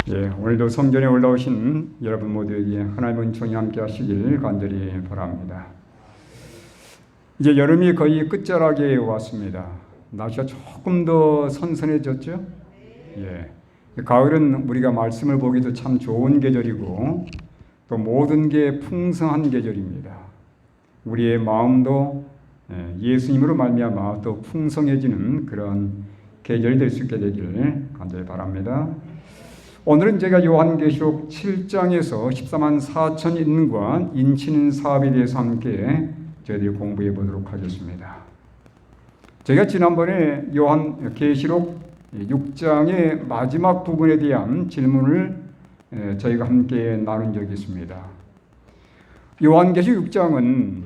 오늘도 성전에 올라오신 여러분 모두에게 하나님의 은총이 함께 하시길 간절히 바랍니다. 이제 여름이 거의 끝자락에 왔습니다. 날씨가 조금 더 선선해졌죠? 가을은 우리가 말씀을 보기도 참 좋은 계절이고 또 모든 게 풍성한 계절입니다. 우리의 마음도 예수님으로 말미암아 또 풍성해지는 그런 계절이 될 수 있게 되기를 간절히 바랍니다. 오늘은 제가 요한계시록 7장에서 14만 4천 인과 인치는 사업에 대해서 함께 저희들이 공부해 보도록 하겠습니다. 제가 지난번에 요한계시록 6장의 마지막 부분에 대한 질문을 저희가 함께 나눈 적이 있습니다. 요한계시록 6장은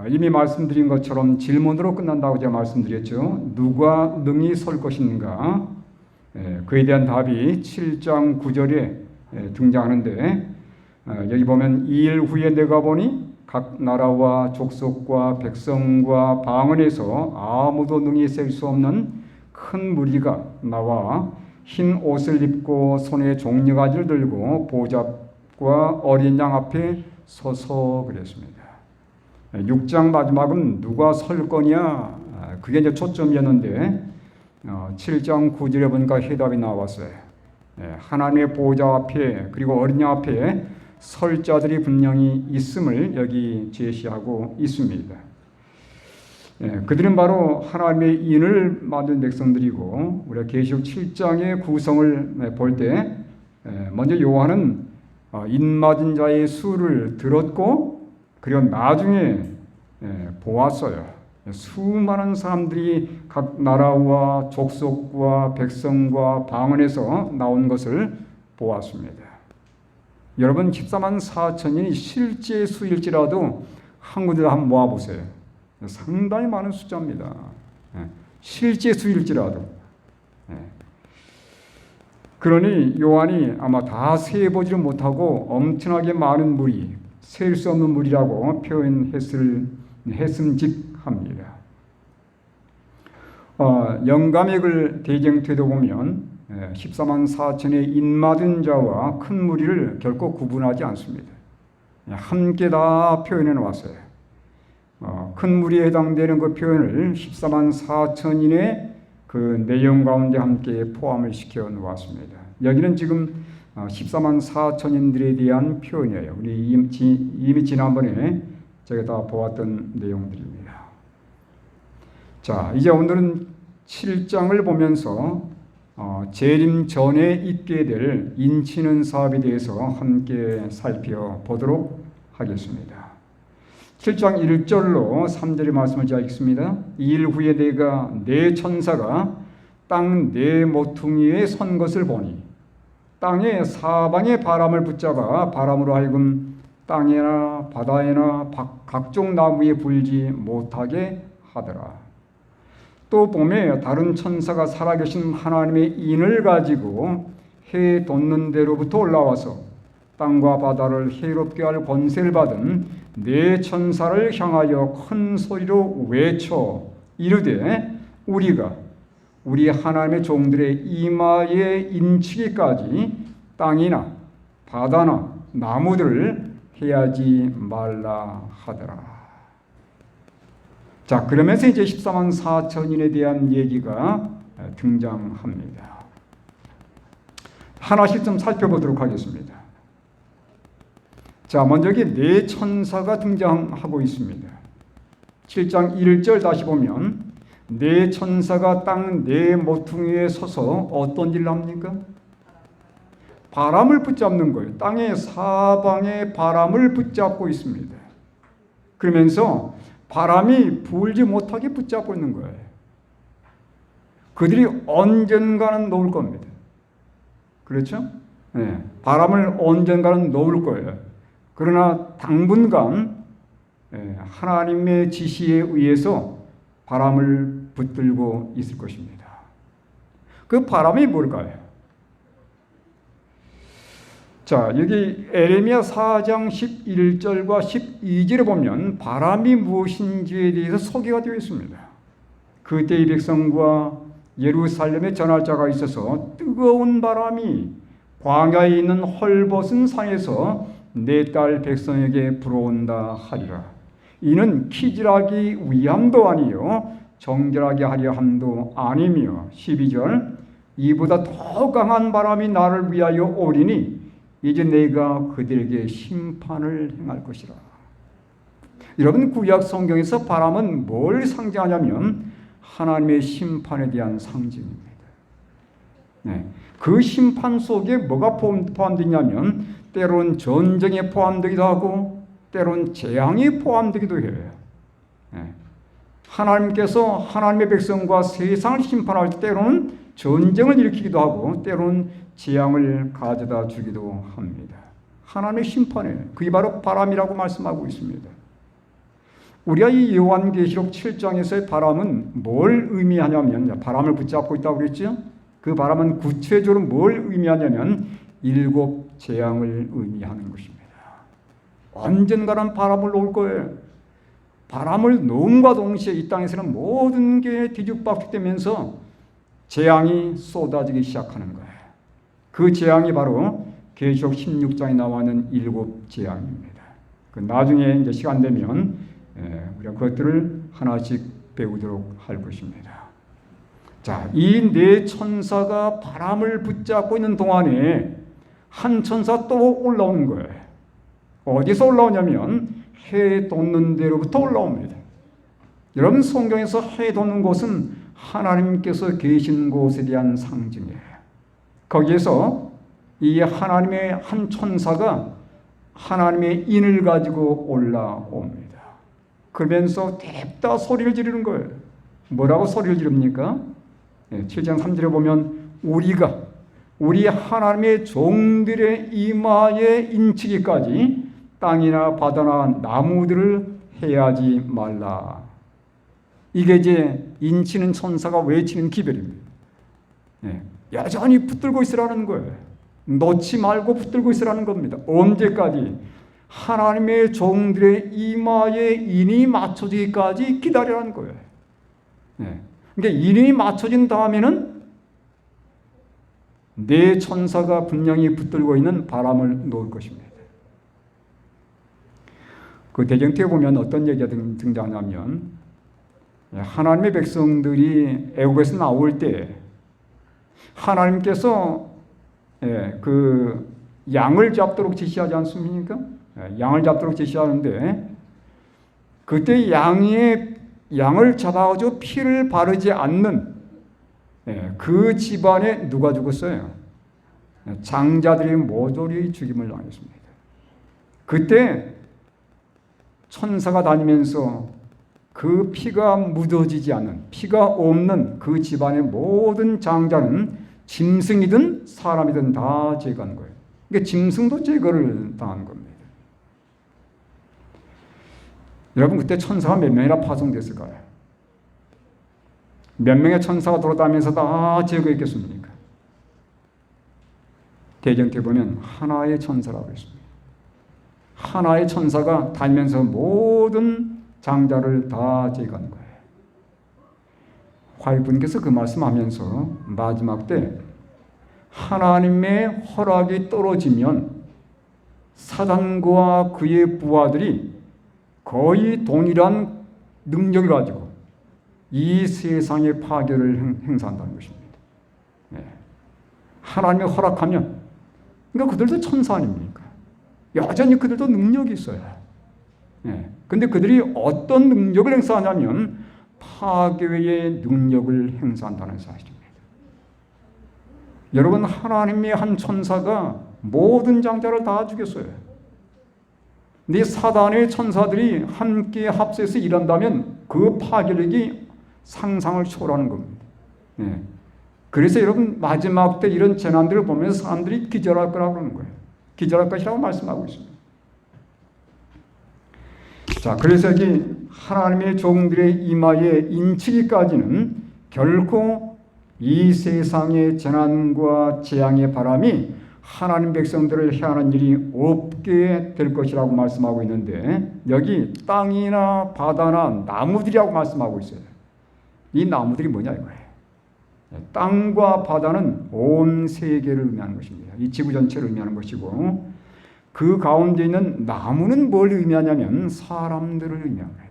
이미 말씀드린 것처럼 질문으로 끝난다고 제가 말씀드렸죠. 누가 능히 설 것인가? 그에 대한 답이 7장 9절에 등장하는데 여기 보면 2일 후에 내가 보니 각 나라와 족속과 백성과 방언에서 아무도 능히 셀 수 없는 큰 무리가 나와 흰 옷을 입고 손에 종려가지를 들고 보좌과 어린 양 앞에 서서 그랬습니다. 6장 마지막은 누가 설 거냐? 그게 이제 초점이었는데 7장 9절에 보니까 해답이 나왔어요. 하나님의 보좌 앞에 그리고 어린 양 앞에 설 자들이 분명히 있음을 여기 제시하고 있습니다. 그들은 바로 하나님의 인을 만든 백성들이고 우리가 계시록 7장의 구성을 볼 때 먼저 요한은 인 맞은 자의 수를 들었고 그리고 나중에 보았어요. 수많은 사람들이 각 나라와 족속과 백성과 방언에서 나온 것을 보았습니다. 여러분 14만 4천이 실제 수일지라도 한 군데 한번 모아보세요. 상당히 많은 숫자입니다. 실제 수일지라도. 그러니 요한이 아마 다 세보지를 못하고 엄청나게 많은 무리, 셀 수 없는 무리라고 했음직합니다. 영감액을 대쟁투에도 보면 14만 4천의 인맞은 자와 큰 무리를 결코 구분하지 않습니다. 함께 다 표현해 놓았어요. 큰 무리에 해당되는 그 표현을 14만 4천인의 그 내용 가운데 함께 포함을 시켜 놓았습니다. 여기는 지금 14만 4천인들에 대한 표현이에요. 우리 이미 지난번에 제가 다 보았던 내용들입니다. 자, 이제 오늘은 7장을 보면서 재림 전에 있게 될 인치는 사업에 대해서 함께 살펴보도록 하겠습니다. 7장 1절로 3절의 말씀을 제가 읽습니다. 2일 후에 내가 네 천사가 땅 네 모퉁이에 선 것을 보니 땅의 사방의 바람을 붙잡아 바람으로 하여금 땅이나 바다에나 각종 나무에 불지 못하게 하더라. 또 봄에 다른 천사가 살아계신 하나님의 인을 가지고 해 돋는 데로부터 올라와서 땅과 바다를 해롭게 할 권세를 받은 네 천사를 향하여 큰 소리로 외쳐 이르되 우리가 우리 하나님의 종들의 이마에 인치기까지 땅이나 바다나 나무들을 해야지 말라 하더라. 자, 그러면서 이제 14만 4천인에 대한 얘기가 등장합니다. 하나씩 좀 살펴보도록 하겠습니다. 자, 먼저 여기 네 천사가 등장하고 있습니다. 7장 1절 다시 보면 네 천사가 땅 네 모퉁이에 서서 어떤 일을 합니까? 바람을 붙잡는 거예요. 땅의 사방에 바람을 붙잡고 있습니다. 그러면서 바람이 불지 못하게 붙잡고 있는 거예요. 그들이 언젠가는 놓을 겁니다. 그렇죠? 바람을 언젠가는 놓을 거예요. 그러나 당분간 하나님의 지시에 의해서 바람을 붙들고 있을 것입니다. 그 바람이 뭘까요? 자, 여기 에레미야 4장 11절과 12절에 보면 바람이 무엇인지에 대해서 소개가 되어 있습니다. 그때의 백성과 예루살렘에 전할 자가 있어서 뜨거운 바람이 광야에 있는 헐벗은 산에서 내 딸 백성에게 불어온다 하리라. 이는 키질하기 위함도 아니요 정결하게 하려 함도 아니며 12절 이보다 더 강한 바람이 나를 위하여 오리니 이제 내가 그들에게 심판을 행할 것이라. 여러분, 구약 성경에서 바람은 뭘 상징하냐면 하나님의 심판에 대한 상징입니다. 네. 그 심판 속에 뭐가 포함되냐면 때로는 전쟁에 포함되기도 하고 때로는 재앙이 포함되기도 해요. 네. 하나님께서 하나님의 백성과 세상을 심판할 때 때로는 전쟁을 일으키기도 하고 때로는 재앙을 가져다 주기도 합니다. 하나님의 심판이에요. 그게 바로 바람이라고 말씀하고 있습니다. 우리가 이 요한계시록 7장에서의 바람은 뭘 의미하냐면, 바람을 붙잡고 있다고 그랬죠? 그 바람은 구체적으로 뭘 의미하냐면 7 재앙을 의미하는 것입니다. 언젠가는 바람을 놓을 거예요. 바람을 놓음과 동시에 이 땅에서는 모든 게 뒤죽박죽되면서 재앙이 쏟아지기 시작하는 거예요. 그 재앙이 바로 계시록 16장에 나와 있는 7 재앙입니다. 그 나중에 이제 시간 되면 우리가 그것들을 하나씩 배우도록 할 것입니다. 자, 이 네 천사가 바람을 붙잡고 있는 동안에 한 천사 또 올라오는 거예요. 어디서 올라오냐면 해 돋는 데로부터 올라옵니다. 여러분, 성경에서 해 돋는 곳은 하나님께서 계신 곳에 대한 상징이에요. 거기에서 이 하나님의 한 천사가 하나님의 인을 가지고 올라옵니다. 그러면서 댑다 소리를 지르는 거예요. 뭐라고 소리를 지릅니까? 7장 3절에 보면 우리 하나님의 종들의 이마에 인치기까지 땅이나 바다나 나무들을 해하지 말라. 이게 이제 인치는 천사가 외치는 기별입니다. 여전히 붙들고 있으라는 거예요. 놓지 말고 붙들고 있으라는 겁니다. 언제까지? 하나님의 종들의 이마에 인이 맞춰지기까지 기다리라는 거예요. 그러니까 인이 맞춰진 다음에는 네 천사가 분명히 붙들고 있는 바람을 놓을 것입니다. 그 대경태에 보면 어떤 얘기가 등장하냐면 하나님의 백성들이 애국에서 나올 때 하나님께서 그 양을 잡도록 지시하지 않습니까? 양을 잡도록 지시하는데 그때 양을 잡아가지고 피를 바르지 않는 그 집안에 누가 죽었어요? 장자들이 모조리 죽임을 당했습니다. 그때 천사가 다니면서 그 피가 묻어지지 않은, 피가 없는 그 집안의 모든 장자는 짐승이든 사람이든 다 제거한 거예요. 그러니까 짐승도 제거를 당한 겁니다. 여러분, 그때 천사가 몇 명이나 파송됐을까요? 몇 명의 천사가 돌아다니면서 다 제거했겠습니까? 대경태 보면 하나의 천사라고 했습니다. 하나의 천사가 다니면서 모든 장자를 다 제거한 거예요. 화이분께서 그 말씀하면서 마지막 때 하나님의 허락이 떨어지면 사단과 그의 부하들이 거의 동일한 능력을 가지고 이 세상의 파괴를 행사한다는 것입니다. 하나님이 허락하면, 그러니까 그들도 천사 아닙니까? 여전히 그들도 능력이 있어요. 근데 그들이 어떤 능력을 행사하냐면 파괴의 능력을 행사한다는 사실입니다. 여러분, 하나님의 한 천사가 모든 장자를 다 죽였어요. 근데 사단의 천사들이 함께 합세해서 일한다면 그 파괴력이 상상을 초월하는 겁니다. 그래서 여러분, 마지막 때 이런 재난들을 보면서 사람들이 기절할 거라고 그러는 거예요. 기절할 것이라고 말씀하고 있습니다. 자, 그래서 여기 하나님의 종들의 이마에 인치기까지는 결코 이 세상의 재난과 재앙의 바람이 하나님 백성들을 해하는 일이 없게 될 것이라고 말씀하고 있는데 여기 땅이나 바다나 나무들이라고 말씀하고 있어요. 이 나무들이 뭐냐 이거예요. 땅과 바다는 온 세계를 의미하는 것입니다. 이 지구 전체를 의미하는 것이고, 그 가운데 있는 나무는 뭘 의미하냐면 사람들을 의미합니다.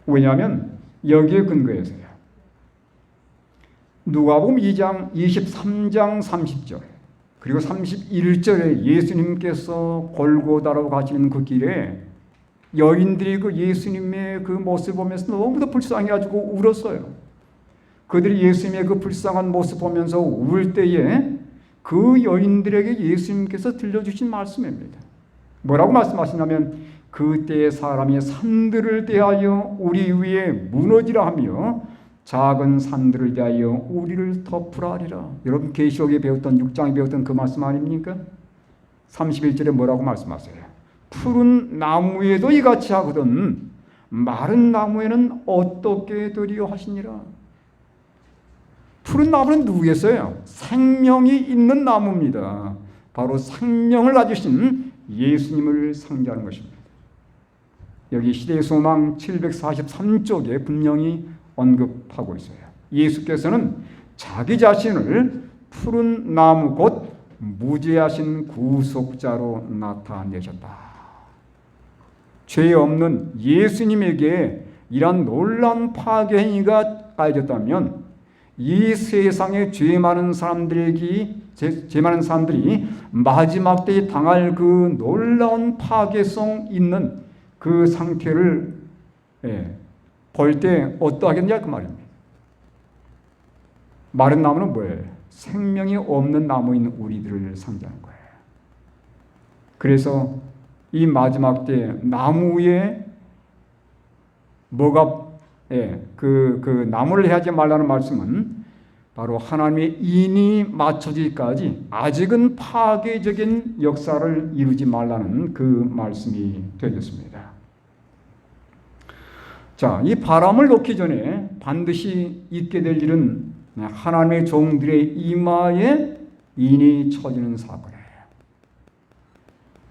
왜냐하면 여기에 근거해서요. 누가복음 2장 23장 30절 그리고 31절에 예수님께서 골고다로 가시는 그 길에 여인들이 그 예수님의 그 모습을 보면서 너무도 불쌍해가지고 울었어요. 그들이 예수님의 그 불쌍한 모습 보면서 울 때에 그 여인들에게 예수님께서 들려주신 말씀입니다. 뭐라고 말씀하시냐면 그때의 사람이 산들을 대하여 우리 위에 무너지라 하며 작은 산들을 대하여 우리를 덮으라 하리라. 여러분 계시록에 배웠던 6장에 배웠던 그 말씀 아닙니까? 31절에 뭐라고 말씀하세요? 푸른 나무에도 이같이 하거든 마른 나무에는 어떻게 되리요 하시니라. 푸른 나무는 누구겠어요? 생명이 있는 나무입니다. 바로 생명을 가지신 예수님을 상징하는 것입니다. 여기 시대의 소망 743쪽에 분명히 언급하고 있어요. 예수께서는 자기 자신을 푸른 나무 곧 무죄하신 구속자로 나타내셨다. 죄 없는 예수님에게 이런 놀라운 파괴 행위가 가해졌다면 이 세상에 죄 많은 사람들이 마지막 때에 당할 그 놀라운 파괴성 있는 그 상태를 볼 때 어떠하겠냐 그 말입니다. 마른 나무는 뭐예요? 생명이 없는 나무인 우리들을 상징하는 거예요. 그래서 이 마지막 때 나무에 뭐가 그 나무를 하지 말라는 말씀은 바로 하나님의 인이 맞춰지기까지 아직은 파괴적인 역사를 이루지 말라는 그 말씀이 되겠습니다. 자, 이 바람을 놓기 전에 반드시 있게 될 일은 하나님의 종들의 이마에 인이 쳐지는 사건이에요.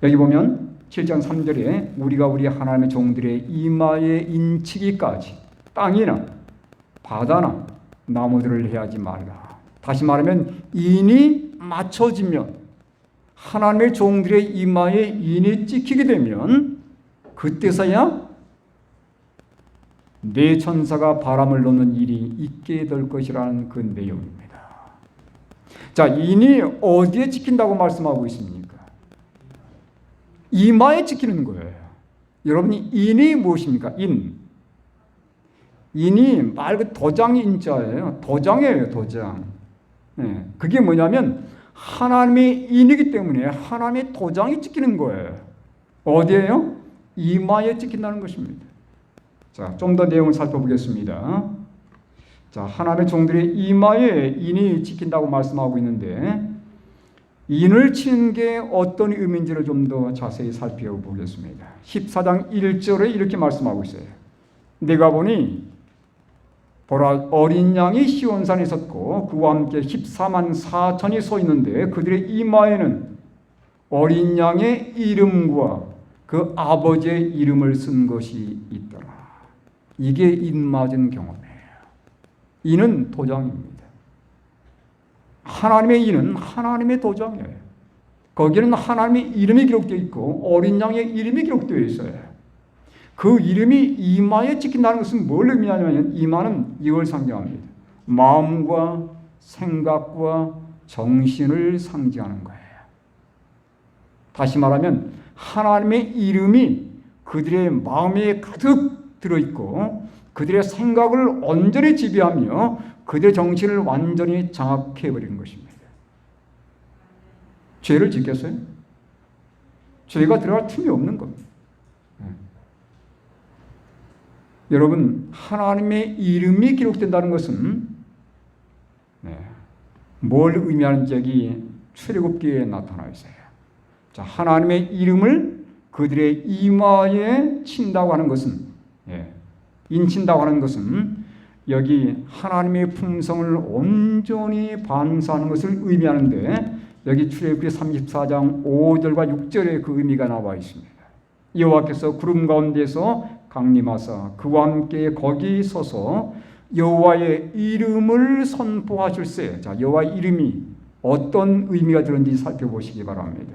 여기 보면 7장 3절에 우리가 우리 하나님의 종들의 이마에 인치기까지 땅이나 바다나 나무들을 해하지 말라. 다시 말하면 인이 맞춰지면 하나님의 종들의 이마에 인이 찍히게 되면 그때서야 내 천사가 바람을 놓는 일이 있게 될 것이라는 그 내용입니다. 자, 인이 어디에 찍힌다고 말씀하고 있습니까? 이마에 찍히는 거예요. 여러분이 인이 무엇입니까? 인이 말 그 도장이 인자예요. 도장이에요, 도장. 그게 뭐냐면 하나님의 인이기 때문에 하나님의 도장이 찍히는 거예요. 어디에요? 이마에 찍힌다는 것입니다. 자, 좀 더 내용을 살펴보겠습니다. 자, 하나님의 종들의 이마에 인이 찍힌다고 말씀하고 있는데 인을 치는 게 어떤 의미인지를 좀 더 자세히 살펴보겠습니다. 14장 1절에 이렇게 말씀하고 있어요. 내가 보니 보라 어린 양이 시온산에 섰고 그와 함께 14만 4천이 서 있는데 그들의 이마에는 어린 양의 이름과 그 아버지의 이름을 쓴 것이 있더라. 이게 인맞은 경험이에요. 인은 도장입니다. 하나님의 인은 하나님의 도장이에요. 거기에는 하나님의 이름이 기록되어 있고 어린 양의 이름이 기록되어 있어요. 그 이름이 이마에 찍힌다는 것은 뭘 의미하냐면 이마는 이걸 상징합니다. 마음과 생각과 정신을 상징하는 거예요. 다시 말하면 하나님의 이름이 그들의 마음에 가득 들어있고 그들의 생각을 온전히 지배하며 그들의 정신을 완전히 장악해버리는 것입니다. 죄를 짓겠어요? 죄가 들어갈 틈이 없는 겁니다. 여러분, 하나님의 이름이 기록된다는 것은 뭘 의미하는지 여기 출애굽기에 나타나 있어요. 자, 하나님의 이름을 그들의 이마에 친다고 하는 것은 인친다고 하는 것은 여기 하나님의 품성을 온전히 반사하는 것을 의미하는데 여기 출애굽기 34장 5절과 6절에 그 의미가 나와 있습니다. 여호와께서 구름 가운데서 강림하사 그와 함께 거기 서서 여호와의 이름을 선포하실세. 자, 여호와의 이름이 어떤 의미가 들었는지 살펴보시기 바랍니다.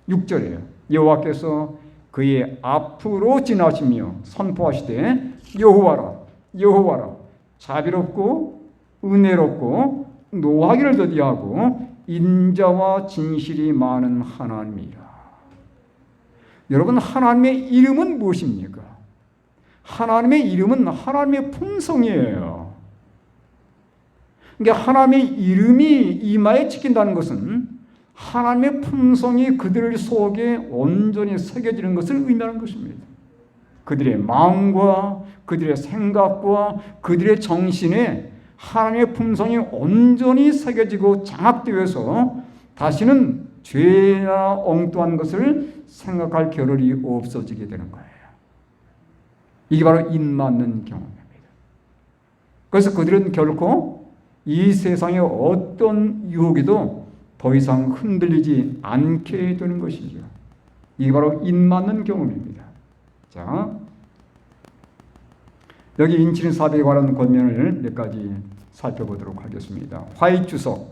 6절에 여호와께서 그의 앞으로 지나시며 선포하시되 여호와라 여호와라 자비롭고 은혜롭고 노하기를 더디하고 인자와 진실이 많은 하나님이라. 여러분, 하나님의 이름은 무엇입니까? 하나님의 이름은 하나님의 품성이에요. 그러니까 하나님의 이름이 이마에 찍힌다는 것은 하나님의 품성이 그들 속에 온전히 새겨지는 것을 의미하는 것입니다. 그들의 마음과 그들의 생각과 그들의 정신에 하나님의 품성이 온전히 새겨지고 장악되어서 다시는 죄나 엉뚱한 것을 생각할 겨를이 없어지게 되는 거예요. 이게 바로 인맞는 경험입니다. 그래서 그들은 결코 이 세상의 어떤 유혹에도 더 이상 흔들리지 않게 되는 것이죠. 이게 바로 인맞는 경험입니다. 자, 여기 인치는 사대에 관한 권면을 몇 가지 살펴보도록 하겠습니다. 화이주석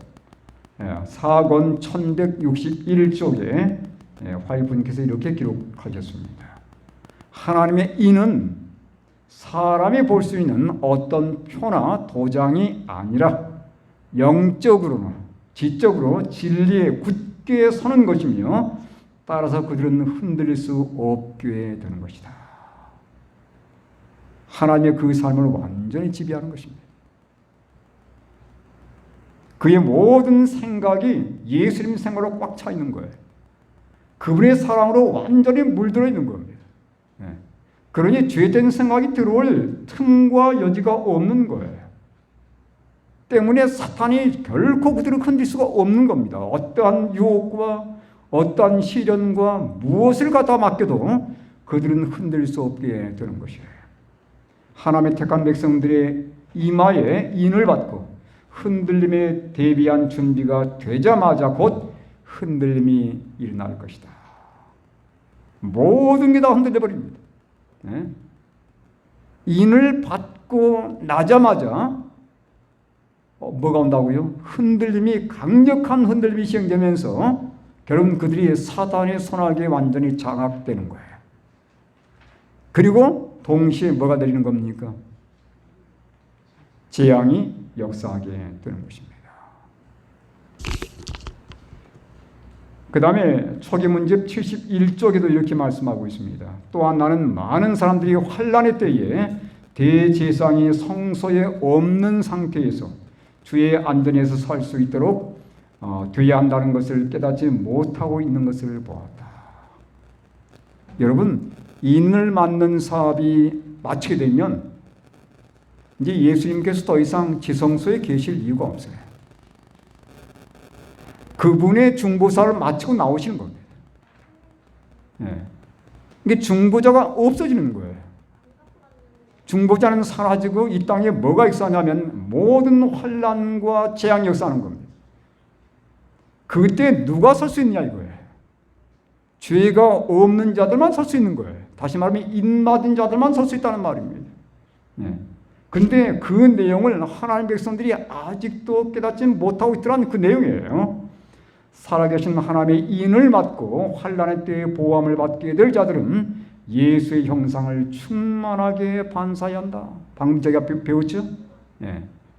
4권 1161쪽에 화이분께서 이렇게 기록하셨습니다. 하나님의 인은 사람이 볼 수 있는 어떤 표나 도장이 아니라 영적으로나 지적으로 진리에 굳게 서는 것이며 따라서 그들은 흔들릴 수 없게 되는 것이다. 하나님의 그 삶을 완전히 지배하는 것입니다. 그의 모든 생각이 예수님 생각으로 꽉 차 있는 거예요. 그분의 사랑으로 완전히 물들어 있는 겁니다. 그러니 죄된 생각이 들어올 틈과 여지가 없는 거예요. 때문에 사탄이 결코 그들을 흔들 수가 없는 겁니다. 어떠한 유혹과 어떠한 시련과 무엇을 갖다 맡겨도 그들은 흔들 수 없게 되는 것이에요. 하나님의 택한 백성들의 이마에 인을 받고 흔들림에 대비한 준비가 되자마자 곧 흔들림이 일어날 것이다. 모든 게 다 흔들려 버립니다. 인을 받고 나자마자 뭐가 온다고요? 흔들림이, 강력한 흔들림이 시행되면서 결국 그들이 사단의 손아귀에 완전히 장악되는 거예요. 그리고 동시에 뭐가 내리는 겁니까? 재앙이 역사하게 되는 것입니다. 그 다음에 초기문집 71쪽에도 이렇게 말씀하고 있습니다. 또한 나는 많은 사람들이 환난의 때에 대제사장이 성소에 없는 상태에서 주의 안전에서 설 수 있도록 되어야 한다는 것을 깨닫지 못하고 있는 것을 보았다. 여러분, 인을 맞는 사업이 마치게 되면 이제 예수님께서 더 이상 지성소에 계실 이유가 없어요. 그분의 중보사를 마치고 나오시는 겁니다. 이게 중보자가 없어지는 거예요. 중보자는 사라지고 이 땅에 뭐가 역사하냐면 모든 환난과 재앙이 역사하는 겁니다. 그때 누가 설 수 있느냐 이거예요. 죄가 없는 자들만 설 수 있는 거예요. 다시 말하면 인맞은 자들만 설 수 있다는 말입니다. 근데 그 내용을 하나님 백성들이 아직도 깨닫지 못하고 있더라는 그 내용이에요. 살아계신 하나님의 인을 받고 환난의 때에 보함을 받게 될 자들은 예수의 형상을 충만하게 반사해야 한다. 방금 제가 배웠죠?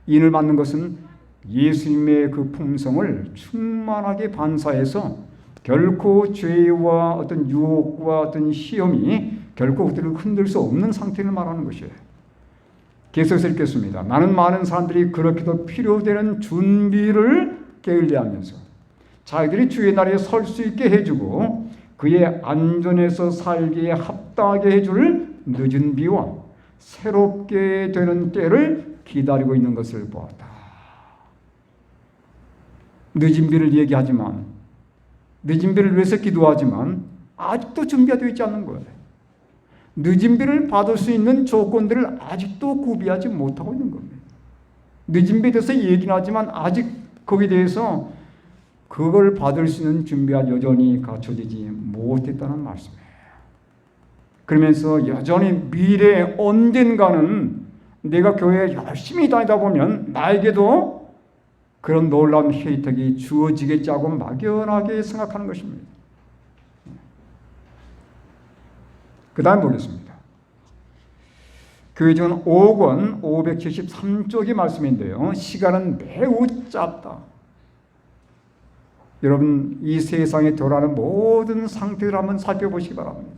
인을 받는 것은 예수님의 그 품성을 충만하게 반사해서 결코 죄와 어떤 유혹과 어떤 시험이 결코 그들을 흔들 수 없는 상태를 말하는 것이에요. 계속해서 읽겠습니다. 나는 많은 사람들이 그렇게도 필요되는 준비를 게을리하면서 자기들이 주의 날에 설 수 있게 해주고 그의 안전에서 살기에 합당하게 해줄 늦은 비와 새롭게 되는 때를 기다리고 있는 것을 보았다. 늦은 비를 얘기하지만, 늦은 비를 위해서 기도하지만 아직도 준비가 되어 있지 않는 거예요. 늦은 비를 받을 수 있는 조건들을 아직도 구비하지 못하고 있는 겁니다. 늦은 비에 대해서 얘기는 하지만 아직 거기에 대해서 그걸 받을 수 있는 준비가 여전히 갖춰지지 못했다는 말씀이에요. 그러면서 여전히 미래에 언젠가는 내가 교회에 열심히 다니다 보면 나에게도 그런 놀라운 혜택이 주어지겠지 하고 막연하게 생각하는 것입니다. 그 다음 보겠습니다. 교회전 5권 573쪽의 말씀인데요. 시간은 매우 짧다. 여러분, 이 세상에 돌아가는 모든 상태를 한번 살펴보시기 바랍니다.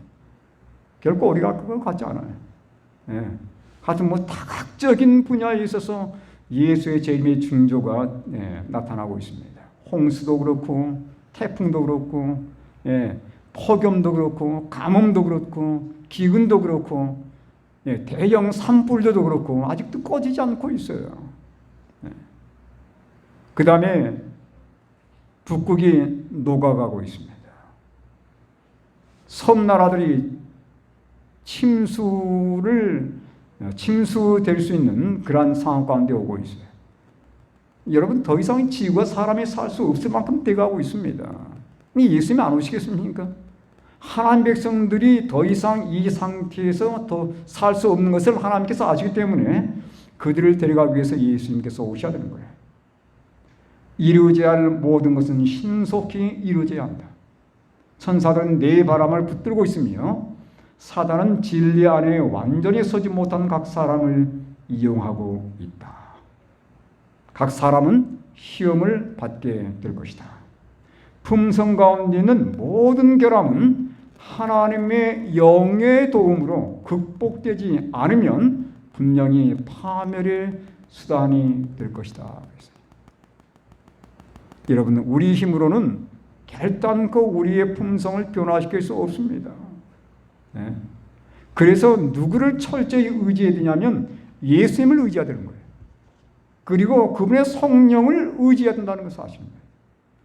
결코 우리가 그걸 갖지 않아요. 하여튼 다각적인 분야에 있어서 예수의 재림의 징조가 나타나고 있습니다. 홍수도 그렇고, 태풍도 그렇고, 폭염도 그렇고, 가뭄도 그렇고, 기근도 그렇고, 대형 산불도 그렇고 아직도 꺼지지 않고 있어요. 그 다음에 북극이 녹아가고 있습니다. 섬나라들이 침수될 수 있는 그러한 상황 가운데 오고 있어요. 여러분, 더 이상 지구가 사람이 살 수 없을 만큼 돼가고 있습니다. 예수님이 안 오시겠습니까? 하나님 백성들이 더 이상 이 상태에서 더 살 수 없는 것을 하나님께서 아시기 때문에 그들을 데려가기 위해서 예수님께서 오셔야 되는 거예요. 이루어져야 할 모든 것은 신속히 이루어져야 한다. 천사들은 내 바람을 붙들고 있으며 사단은 진리 안에 완전히 서지 못한 각 사람을 이용하고 있다. 각 사람은 시험을 받게 될 것이다. 품성 가운데 있는 모든 결함은 하나님의 영의 도움으로 극복되지 않으면 분명히 파멸의 수단이 될 것이다. 여러분, 우리 힘으로는 결단코 우리의 품성을 변화시킬 수 없습니다. 그래서 누구를 철저히 의지해야 되냐면 예수님을 의지해야 되는 거예요. 그리고 그분의 성령을 의지해야 된다는 것을 아십니다.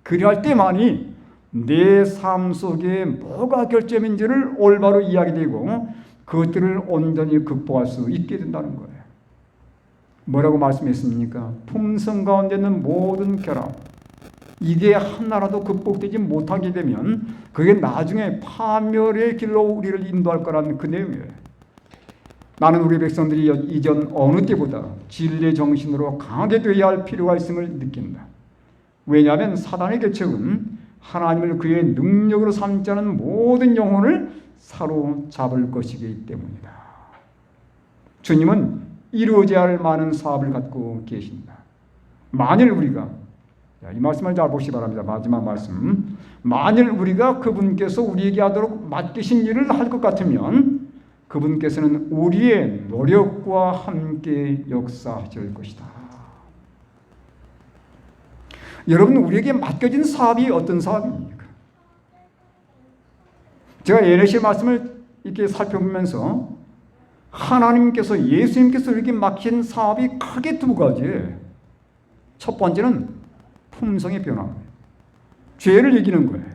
그리할 때만이 내 삶 속에 뭐가 결점인지를 올바로 이야기되고 그것들을 온전히 극복할 수 있게 된다는 거예요. 뭐라고 말씀했습니까? 품성 가운데 있는 모든 결함, 이게 하나라도 극복되지 못하게 되면 그게 나중에 파멸의 길로 우리를 인도할 거라는 그 내용이에요. 나는 우리 백성들이 이전 어느 때보다 진리의 정신으로 강하게 되어야 할 필요가 있음을 느낀다. 왜냐하면 사단의 계책은 하나님을 그의 능력으로 삼지 않은 모든 영혼을 사로잡을 것이기 때문이다. 주님은 이루어져야 할 많은 사업을 갖고 계신다. 만일 우리가, 이 말씀을 잘 보시기 바랍니다. 마지막 말씀. 만일 우리가 그분께서 우리에게 하도록 맡기신 일을 할 것 같으면 그분께서는 우리의 노력과 함께 역사하실 것이다. 여러분, 우리에게 맡겨진 사업이 어떤 사업입니까? 제가 에레시의 말씀을 이렇게 살펴보면서 하나님께서, 예수님께서 우리에게 맡긴 사업이 크게 두 가지예요. 첫 번째는 품성의 변화입니다. 죄를 이기는 거예요.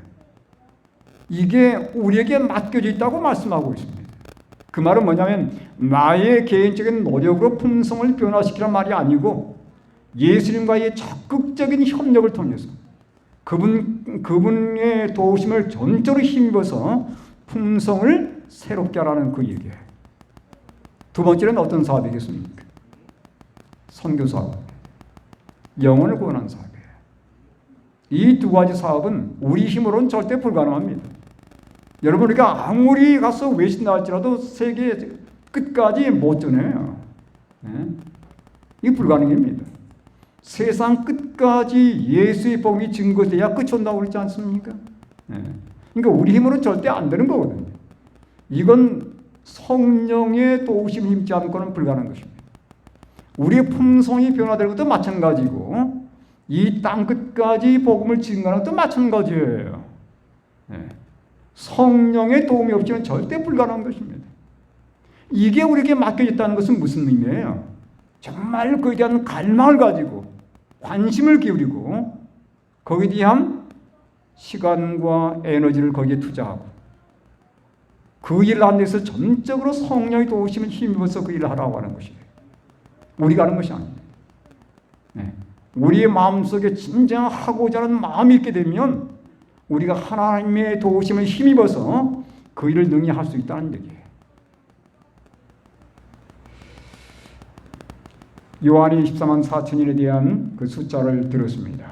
이게 우리에게 맡겨져 있다고 말씀하고 있습니다. 그 말은 뭐냐면 나의 개인적인 노력으로 품성을 변화시키란 말이 아니고 예수님과의 적극적인 협력을 통해서 그분의 도우심을 전적으로 힘입어서 품성을 새롭게 하라는 그 얘기예요. 두 번째는 어떤 사업이겠습니까? 선교 사업, 영혼을 구원하는 사업이에요. 이 두 가지 사업은 우리 힘으로는 절대 불가능합니다. 여러분, 우리가 아무리 가서 외신할지라도 세계 끝까지 못 전해요. 이게 불가능합니다. 세상 끝까지 예수의 복음이 증거돼야 끝이 온다고 그러지 않습니까? 그러니까 우리 힘으로는 절대 안 되는 거거든요. 이건 성령의 도우심을 힘지 않고는 불가능한 것입니다. 우리의 품성이 변화되는 것도 마찬가지고 이 땅 끝까지 복음을 증거하는 것도 마찬가지예요. 성령의 도움이 없이는 절대 불가능한 것입니다. 이게 우리에게 맡겨졌다는 것은 무슨 의미예요? 정말 그에 대한 갈망을 가지고 관심을 기울이고 거기에 대한 시간과 에너지를 거기에 투자하고 그 일을 하는 데서 전적으로 성령의 도우심을 힘입어서 그 일을 하라고 하는 것이에요. 우리가 하는 것이 아닙니다. 우리의 마음속에 진정 하고자 하는 마음이 있게 되면 우리가 하나님의 도우심을 힘입어서 그 일을 능히 할 수 있다는 얘기예요. 요한이 14만 4천인에 대한 그 숫자를 들었습니다.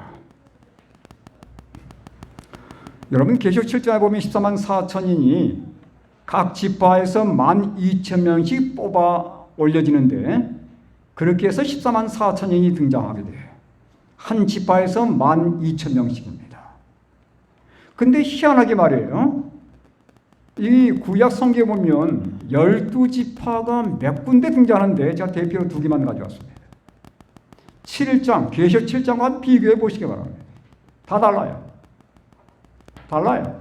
여러분 계시록 7장에 보면 14만 4천인이 각 지파에서 12,000명씩 뽑아 올려지는데 그렇게 해서 14만 4천인이 등장하게 돼요. 한 지파에서 12,000명씩입니다. 근데 희한하게 말이에요. 이 구약 성경에 보면 12지파가 몇 군데 등장하는데 제가 대표로 2개만 가져왔습니다. 7장, 계시록 7장과 비교해 보시기 바랍니다. 다 달라요. 달라요.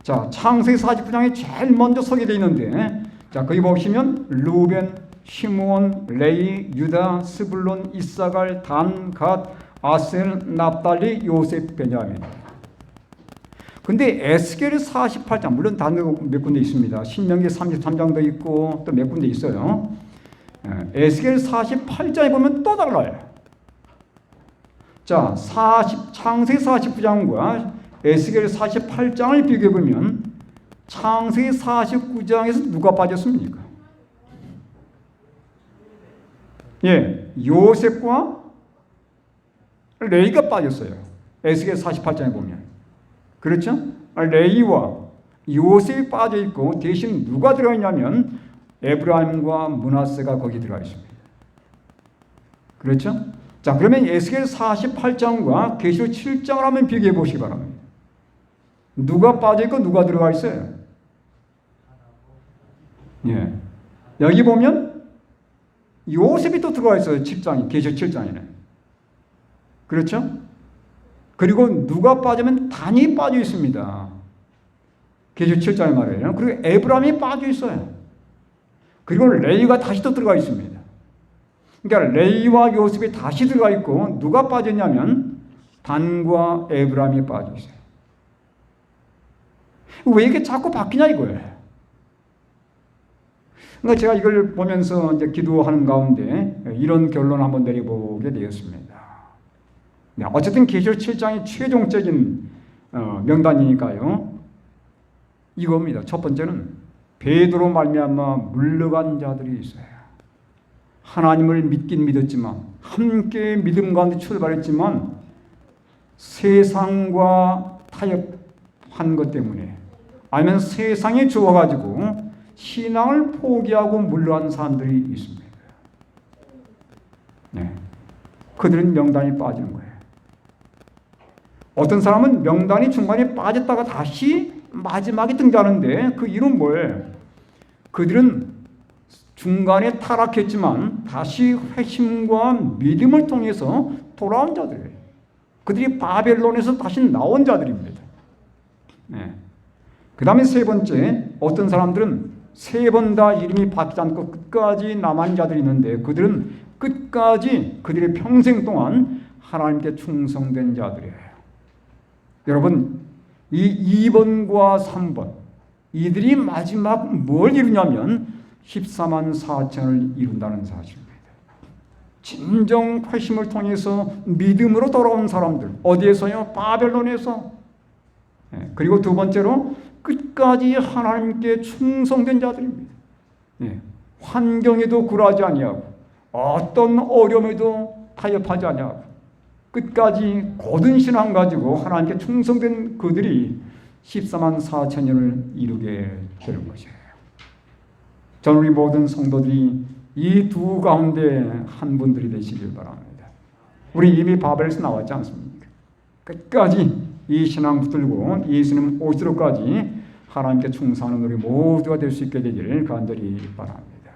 자, 창세기 49장에 제일 먼저 소개되어 있는데, 자, 거기 보시면 루벤, 시므온, 레위, 유다, 스불론, 이사갈, 단, 갓, 아셀, 납달리, 요셉, 베냐민. 근데 에스겔 48장, 물론 다른 몇 군데 있습니다. 신명기 33장도 있고 또 몇 군데 있어요. 에스겔 48장에 보면 또 달라요. 자, 창세기 49장과 에스겔 48장을 비교해 보면 창세기 49장에서 누가 빠졌습니까? 예, 요셉과 레이가 빠졌어요. 에스겔 48장에 보면. 그렇죠? 레이와 요셉이 빠져 있고 대신 누가 들어가 있냐면 에브라임과 므낫세가 거기 들어가 있습니다. 그렇죠? 자, 그러면 에스겔 48장과 계시록 7장을 한번 비교해 보시기 바랍니다. 누가 빠져 있고 누가 들어가 있어요? 예. 여기 보면 요셉이 또 들어가 있어요. 7장이, 계시록 7장에는. 그렇죠? 그리고 누가 빠지면 단이 빠져 있습니다. 계시록 7장에 말이에요. 그리고 에브라임이 빠져 있어요. 그리고 레이가 다시 또 들어가 있습니다. 그러니까 레이와 요셉이 다시 들어가 있고 누가 빠졌냐면 단과 에브라임이 빠져 있어요. 왜 이렇게 자꾸 바뀌냐 이거예요. 그러니까 제가 이걸 보면서 이제 기도하는 가운데 이런 결론을 한번 내려보게 되었습니다. 어쨌든 계시록 7장이 최종적인 명단이니까요. 이겁니다. 첫 번째는 베드로 말미암아 물러간 자들이 있어요. 하나님을 믿긴 믿었지만 함께 믿음 가운데 출발했지만 세상과 타협한 것 때문에 아니면 세상에 좋아가지고 신앙을 포기하고 물러간 사람들이 있습니다. 네. 그들은 명단이 빠지는 거예요. 어떤 사람은 명단이 중간에 빠졌다가 다시 마지막에 등장하는데 그 이유는 뭐예요? 그들은 중간에 타락했지만 다시 회심과 믿음을 통해서 돌아온 자들이에요. 그들이 바벨론에서 다시 나온 자들입니다. 네. 그 다음에 세 번째, 어떤 사람들은 세 번 다 이름이 바뀌지 않고 끝까지 남은 자들이 있는데 그들은 끝까지 그들의 평생 동안 하나님께 충성된 자들이에요. 여러분, 이 2번과 3번 이들이 마지막 뭘 이루냐면 14만 4천을 이룬다는 사실입니다. 진정 회심을 통해서 믿음으로 돌아온 사람들. 어디에서요? 바벨론에서. 그리고 두 번째로 끝까지 하나님께 충성된 자들입니다. 환경에도 굴하지 아니하고 어떤 어려움에도 타협하지 아니하고 끝까지 고든 신앙 가지고 하나님께 충성된 그들이 14만 4천년을 이루게 되는 것이에요. 저는 우리 모든 성도들이 이 두 가운데 한 분들이 되시길 바랍니다. 우리 이미 바벨에서 나왔지 않습니까? 끝까지 이 신앙 붙들고 예수님 오시도까지 하나님께 충성하는 우리 모두가 될 수 있게 되기를 간절히 바랍니다.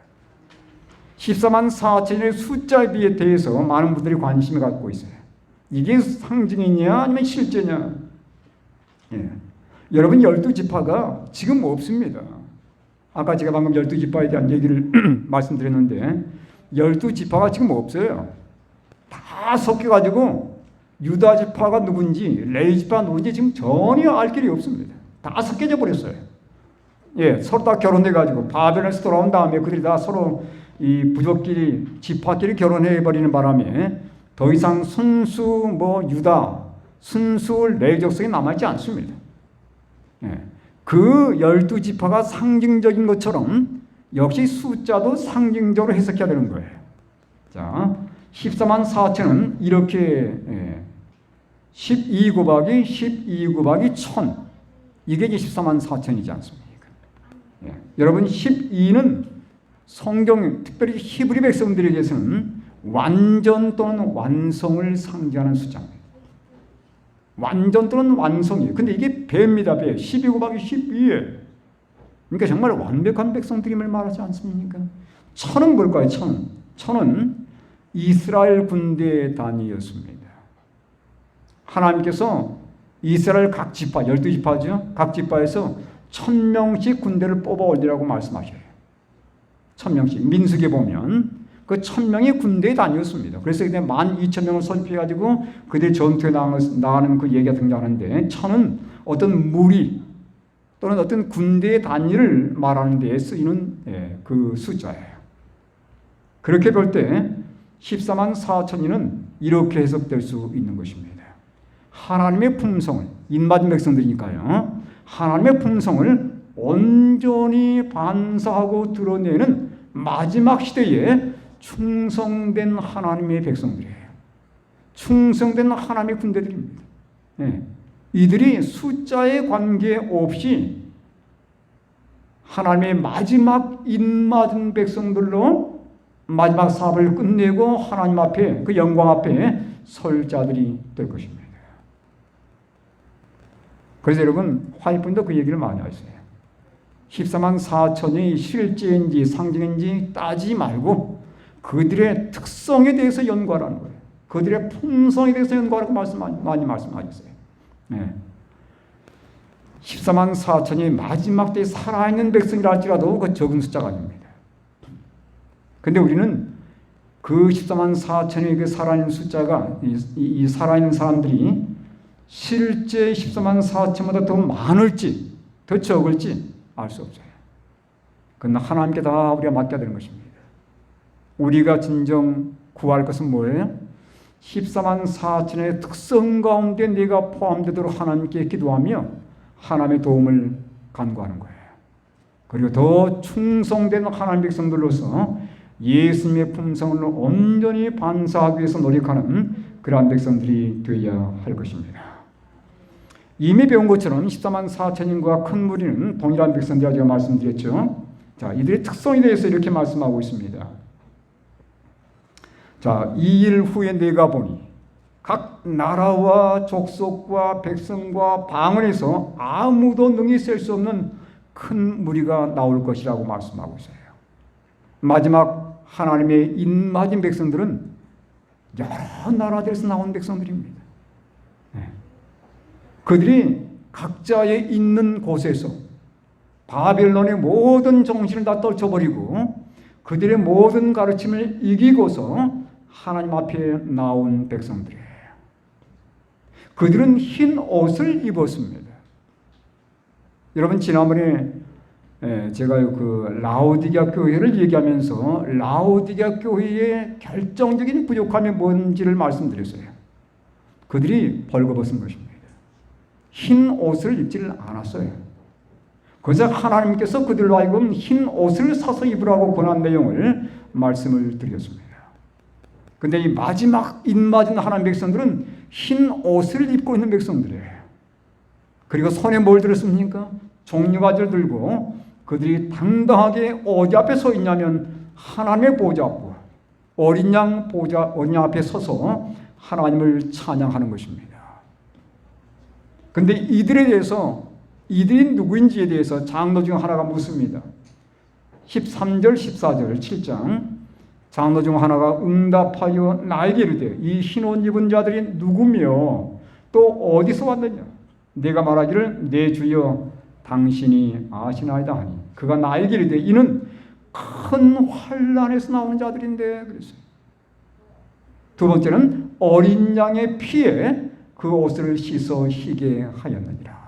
14만 4천의 숫자에 대해서 많은 분들이 관심을 갖고 있어요. 이게 상징이냐 아니면 실제냐? 여러분 12지파가 지금 없습니다. 아까 제가 방금 12지파에 대한 얘기를 말씀드렸는데 12지파가 지금 없어요. 다 섞여가지고 유다 지파가 누군지 레위 지파가 누군지 지금 전혀 알 길이 없습니다. 다 섞여져 버렸어요. 서로 다 결혼해가지고 바벨론에서 돌아온 다음에 그들이 다 서로 이 부족끼리 지파끼리 결혼해버리는 바람에 더 이상 순수 유다, 순수 레위 족속이 남아있지 않습니다. 그 12지파가 상징적인 것처럼 역시 숫자도 상징적으로 해석해야 되는 거예요. 자, 14만 4천은 이렇게 12 곱하기 12 곱하기 1000 이게 이제 14만 4천이지 않습니까? 여러분 12는 성경 특별히 히브리 백성들에게서는 완전 또는 완성을 상징하는 숫자입니다. 완전 또는 완성이에요. 근데 이게 배입니다. 배. 12 곱하기 12예요. 그러니까 정말 완벽한 백성들임을 말하지 않습니까? 1000은 뭘까요? 1000은. 1000은 이스라엘 군대의 단위였습니다. 하나님께서 이스라엘 각 지파, 12지파죠. 각 지파에서 1000명씩 군대를 뽑아 올리라고 말씀하셔요. 1000명씩. 민수기에 보면 그 1000명이 군대의 단위였습니다. 그래서 그때 12,000명을 선포해가지고 그들이 전투에 나가는 그 얘기가 등장하는데 1000은 어떤 무리 또는 어떤 군대의 단위를 말하는 데 쓰이는 그 숫자예요. 그렇게 볼 때 14만 4천이는 이렇게 해석될 수 있는 것입니다. 하나님의 품성을, 인맞은 백성들이니까요. 하나님의 품성을 온전히 반사하고 드러내는 마지막 시대에 충성된 하나님의 백성들이에요. 충성된 하나님의 군대들입니다. 이들이 숫자에 관계없이 하나님의 마지막 인맞은 백성들로 마지막 사업을 끝내고 하나님 앞에 그 영광 앞에 설 자들이 될 것입니다. 그래서 여러분 화이픈도 그 얘기를 많이 하세요. 14만 4천이 실제인지 상징인지 따지지 말고 그들의 특성에 대해서 연구하라는 거예요. 그들의 품성에 대해서 연구하라고 많이 말씀하셨어요. 14만 4천이 마지막 때에 살아있는 백성이라 할지라도 그 적은 숫자가 아닙니다. 근데 우리는 그 14만 4천의 그 살아있는 숫자가 이 살아있는 사람들이 실제 14만 4천보다 더 많을지 더 적을지 알 수 없어요. 그건 하나님께 다 우리가 맡겨야 되는 것입니다. 우리가 진정 구할 것은 뭐예요? 14만 4천의 특성 가운데 내가 포함되도록 하나님께 기도하며 하나님의 도움을 간구하는 거예요. 그리고 더 충성된 하나님 백성들로서 예수님의 품성을 온전히 반사하기 위해서 노력하는 그러한 백성들이 되어야 할 것입니다. 이미 배운 것처럼 14만 4천인과 큰 무리는 동일한 백성들이라 제가 말씀드렸죠. 자, 이들의 특성에 대해서 이렇게 말씀하고 있습니다. 자, 2일 후에 내가 보니 각 나라와 족속과 백성과 방언에서 아무도 능히 셀 수 없는 큰 무리가 나올 것이라고 말씀하고 있어요. 마지막 하나님의 인맞은 백성들은 여러 나라들에서 나온 백성들입니다. 그들이 각자의 있는 곳에서 바벨론의 모든 정신을 다 떨쳐버리고 그들의 모든 가르침을 이기고서 하나님 앞에 나온 백성들이에요. 그들은 흰 옷을 입었습니다. 여러분 지난번에 제가 그 라오디게아 교회를 얘기하면서 라오디게아 교회의 결정적인 부족함이 뭔지를 말씀드렸어요. 그들이 벌거벗은 것입니다. 흰 옷을 입지를 않았어요. 그래서 하나님께서 그들로 하여금 흰 옷을 사서 입으라고 권한 내용을 말씀을 드렸습니다. 그런데 이 마지막 인맞은 하나님 백성들은 흰 옷을 입고 있는 백성들이에요. 그리고 손에 뭘 들었습니까? 종려가지를 들고 그들이 당당하게 어디 앞에 서 있냐면 하나님의 보좌 앞, 어린 양 앞에 서서 하나님을 찬양하는 것입니다. 그런데 이들에 대해서 이들이 누구인지에 대해서 장로 중 하나가 묻습니다. 13절 14절 7장 장로 중 하나가 응답하여 나에게 이르되 이 흰 옷 입은 자들이 누구며 또 어디서 왔느냐? 내가 말하기를 내 주여 당신이 아시나이다 하니 그가 나에게 이르되 이는 큰 환난에서 나오는 자들인데 그랬어요. 두 번째는 어린 양의 피에 그 옷을 씻어 희게 하였느니라.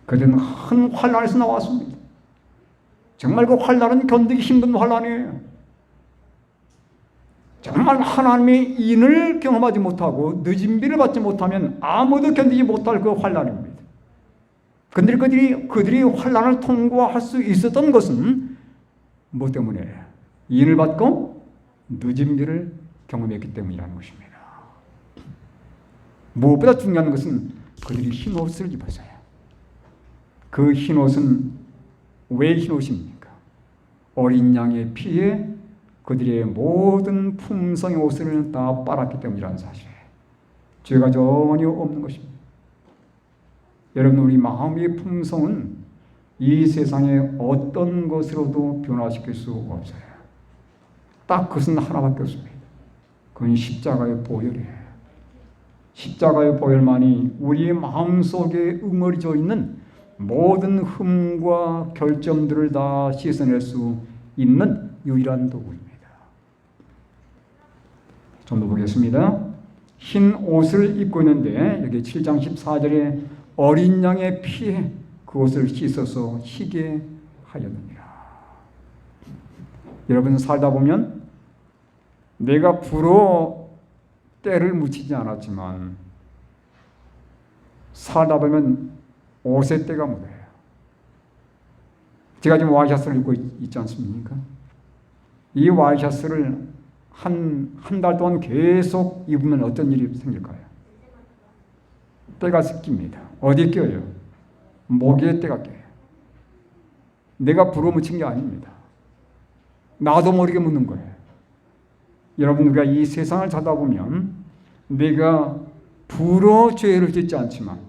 그들은 큰 환난에서 나왔습니다. 정말 그 환난은 견디기 힘든 환난이에요. 정말 하나님의 인을 경험하지 못하고 늦은 비를 받지 못하면 아무도 견디지 못할 그 환난입니다. 그런데 그들이 환난을 통과할 수 있었던 것은 뭐 때문에? 인을 받고 늦은 길을 경험했기 때문이라는 것입니다. 무엇보다 중요한 것은 그들이 흰 옷을 입었어요. 그 흰 옷은 왜 흰 옷입니까? 어린 양의 피에 그들의 모든 품성의 옷을 다 빨았기 때문이라는 사실이에요. 죄가 전혀 없는 것입니다. 여러분, 우리 마음의 품성은 이 세상의 어떤 것으로도 변화시킬 수 없어요. 딱 그것은 하나밖에 없습니다. 그건 십자가의 보혈이에요. 십자가의 보혈만이 우리의 마음속에 응어리져 있는 모든 흠과 결점들을 다 씻어낼 수 있는 유일한 도구입니다. 좀 더 보겠습니다. 흰 옷을 입고 있는데 여기 7장 14절에 어린 양의 피에 그 옷을 씻어서 희게 하였느니라. 여러분, 살다 보면 내가 불어 때를 묻히지 않았지만 살다 보면 옷에 때가 묻어요. 제가 지금 와이셔츠를 입고 있지 않습니까? 이 와이셔츠를 한 달 동안 계속 입으면 어떤 일이 생길까요? 때가 습깁니다. 어디에 껴요? 목에 때가 껴요. 내가 불어묻힌 게 아닙니다. 나도 모르게 묻는 거예요. 여러분, 우리가 이 세상을 살다 보면 내가 불어 죄를 짓지 않지만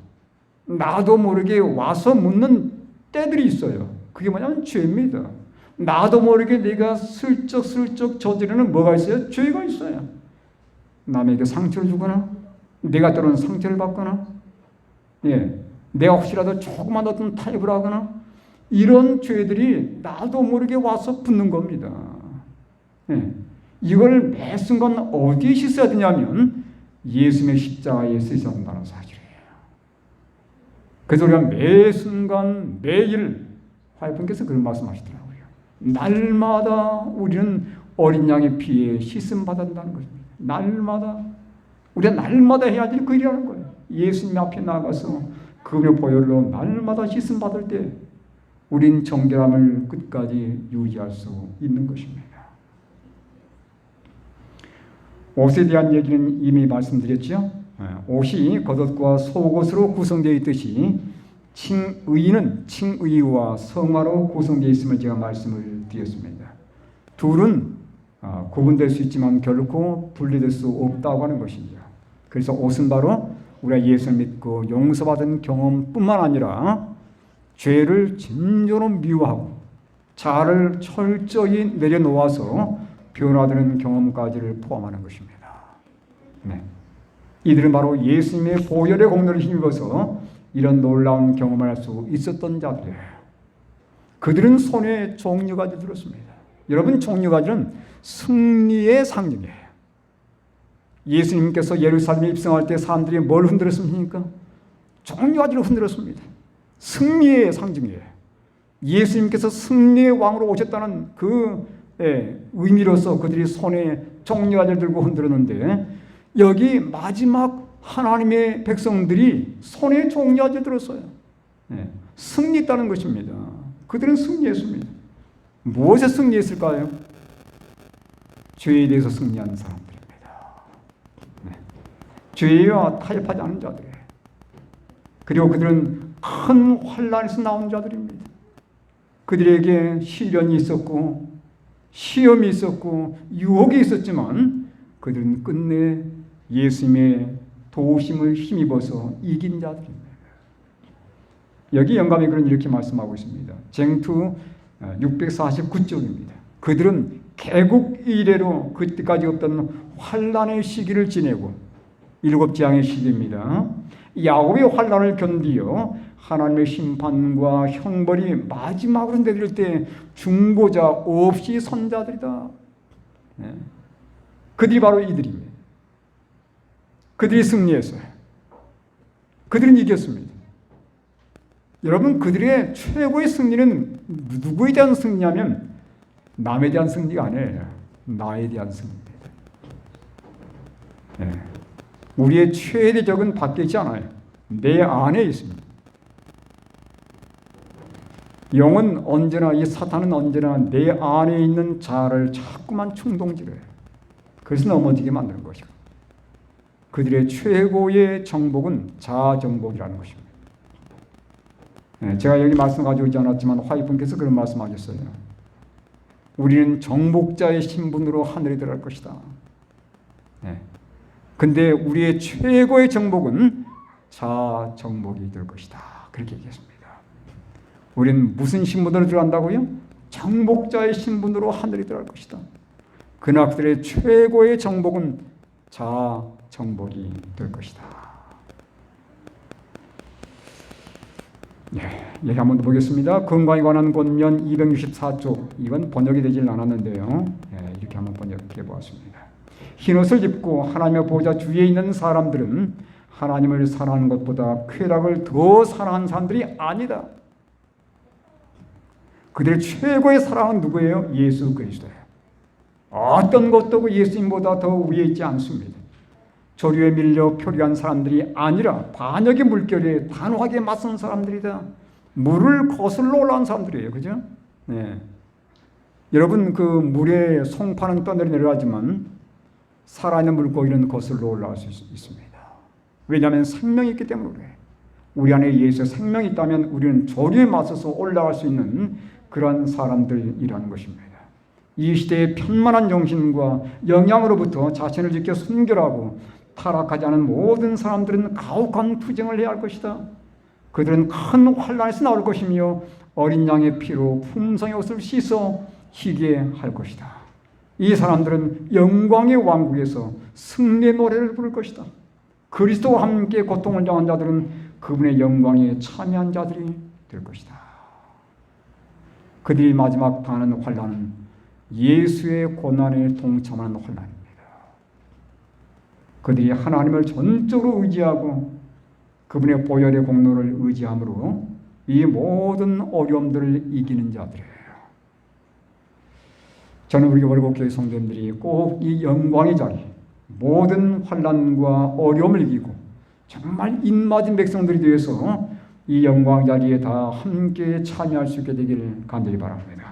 나도 모르게 와서 묻는 때들이 있어요. 그게 뭐냐면 죄입니다. 나도 모르게 내가 슬쩍슬쩍 저지르는 뭐가 있어요? 죄가 있어요. 남에게 상처를 주거나 내가 때로는 상처를 받거나 내가 혹시라도 조그만 어떤 타협을 하거나 이런 죄들이 나도 모르게 와서 붙는 겁니다. 이걸 매 순간 어디에 씻어야 되냐면 예수님의 십자가에 씻어야 한다는 사실이에요. 그래서 우리가 매 순간 매일 화요분께서 그런 말씀하시더라고요. 날마다 우리는 어린 양의 피에 씻음 받는다는 것입니다. 날마다 우리가 날마다 해야 될 그 일이라는 거예요. 예수님 앞에 나가서 그분의 보혈로 날마다 씻음 받을 때 우린 정결함을 끝까지 유지할 수 있는 것입니다. 옷에 대한 얘기는 이미 말씀드렸죠. 옷이 겉옷과 속옷으로 구성되어 있듯이 칭의는 칭의와 성화로 구성되어 있음을 제가 말씀을 드렸습니다. 둘은 구분될 수 있지만 결코 분리될 수 없다고 하는 것이죠. 그래서 옷은 바로 우리가 예수를 믿고 용서받은 경험뿐만 아니라 죄를 진정으로 미워하고 자아를 철저히 내려놓아서 변화되는 경험까지를 포함하는 것입니다. 이들은 바로 예수님의 보혈의 공로를 힘입어서 이런 놀라운 경험을 할 수 있었던 자들이에요. 그들은 손에 종려가지 들었습니다. 여러분, 종려가지는 승리의 상징이에요. 예수님께서 예루살렘에 입성할 때 사람들이 뭘 흔들었습니까? 종려가지를 흔들었습니다. 승리의 상징이에요. 예수님께서 승리의 왕으로 오셨다는 그 의미로서 그들이 손에 종려가지를 들고 흔들었는데 여기 마지막 하나님의 백성들이 손에 종려가지를 들었어요. 승리했다는 것입니다. 그들은 승리했습니다. 무엇에 승리했을까요? 죄에 대해서 승리하는 사람들입니다. 죄와 타협하지 않은 자들이에요. 그리고 그들은 큰 환난에서 나온 자들입니다. 그들에게 시련이 있었고 시험이 있었고 유혹이 있었지만 그들은 끝내 예수님의 도우심을 힘입어서 이긴 자들입니다. 여기 영감의 글은 이렇게 말씀하고 있습니다. 쟁투 649쪽입니다. 그들은 개국 이래로 그때까지 없던 환난의 시기를 지내고 일곱 재앙의 시기입니다. 야곱의 환난을 견디어 하나님의 심판과 형벌이 마지막으로 내릴 때 중보자 없이 선 자들이다. 그들이 바로 이들입니다. 그들이 승리했어요. 그들은 이겼습니다. 여러분, 그들의 최고의 승리는 누구에 대한 승리냐면 남에 대한 승리가 아니에요. 나에 대한 승리입니다. 우리의 최대 적은 밖에 있지 않아요. 내 안에 있습니다. 영은 언제나, 이 사탄은 언제나 내 안에 있는 자아를 자꾸만 충동질해요. 그래서 넘어지게 만드는 것이고, 그들의 최고의 정복은 자정복이라는 것입니다. 제가 여기 말씀 가지고 오지 않았지만 화이분께서 그런 말씀하셨어요. 우리는 정복자의 신분으로 하늘에 들어갈 것이다. 근데 우리의 최고의 정복은 자정복이 될 것이다. 그렇게 얘기했습니다. 우리는 무슨 신분으로 들어간다고요? 정복자의 신분으로 하늘에 들어갈 것이다. 그러나 그들의 최고의 정복은 자정복이 될 것이다. 얘기 한번 더 보겠습니다. 건강에 관한 권면 264쪽. 이건 번역이 되질 않았는데요. 이렇게 한번 번역해 보았습니다. 흰옷을 입고 하나님의 보좌 주위에 있는 사람들은 하나님을 사랑하는 것보다 쾌락을 더 사랑하는 사람들이 아니다. 그들의 최고의 사랑은 누구예요? 예수 그리스도예요. 어떤 것도 예수님보다 더 위에 있지 않습니다. 조류에 밀려 표류한 사람들이 아니라 반역의 물결에 단호하게 맞선 사람들이다. 물을 거슬러 올라온 사람들이에요. 그죠? 여러분, 그 물에 송파는 떠내려 내려가지만 살아있는 물고기는 거슬러 올라올 수 있습니다. 왜냐하면 생명이 있기 때문에 그래요. 우리 안에 예수의 생명이 있다면 우리는 조류에 맞서서 올라갈 수 있는 그런 사람들이라는 것입니다. 이 시대의 편만한 정신과 영향으로부터 자신을 지켜 순결하고 타락하지 않은 모든 사람들은 가혹한 투쟁을 해야 할 것이다. 그들은 큰 환난에서 나올 것이며 어린 양의 피로 품성의 옷을 씻어 희게 할 것이다. 이 사람들은 영광의 왕국에서 승리의 노래를 부를 것이다. 그리스도와 함께 고통을 당한 자들은 그분의 영광에 참여한 자들이 될 것이다. 그들이 마지막 당하는 환난은 예수의 고난에 동참하는 환난입니다. 그들이 하나님을 전적으로 의지하고 그분의 보혈의 공로를 의지함으로 이 모든 어려움들을 이기는 자들이에요. 저는 우리 월곡교회 성도님들이 꼭 이 영광의 자리, 모든 환난과 어려움을 이기고 정말 입맞은 백성들이 되어서 이 영광 자리에 다 함께 참여할 수 있게 되기를 간절히 바랍니다.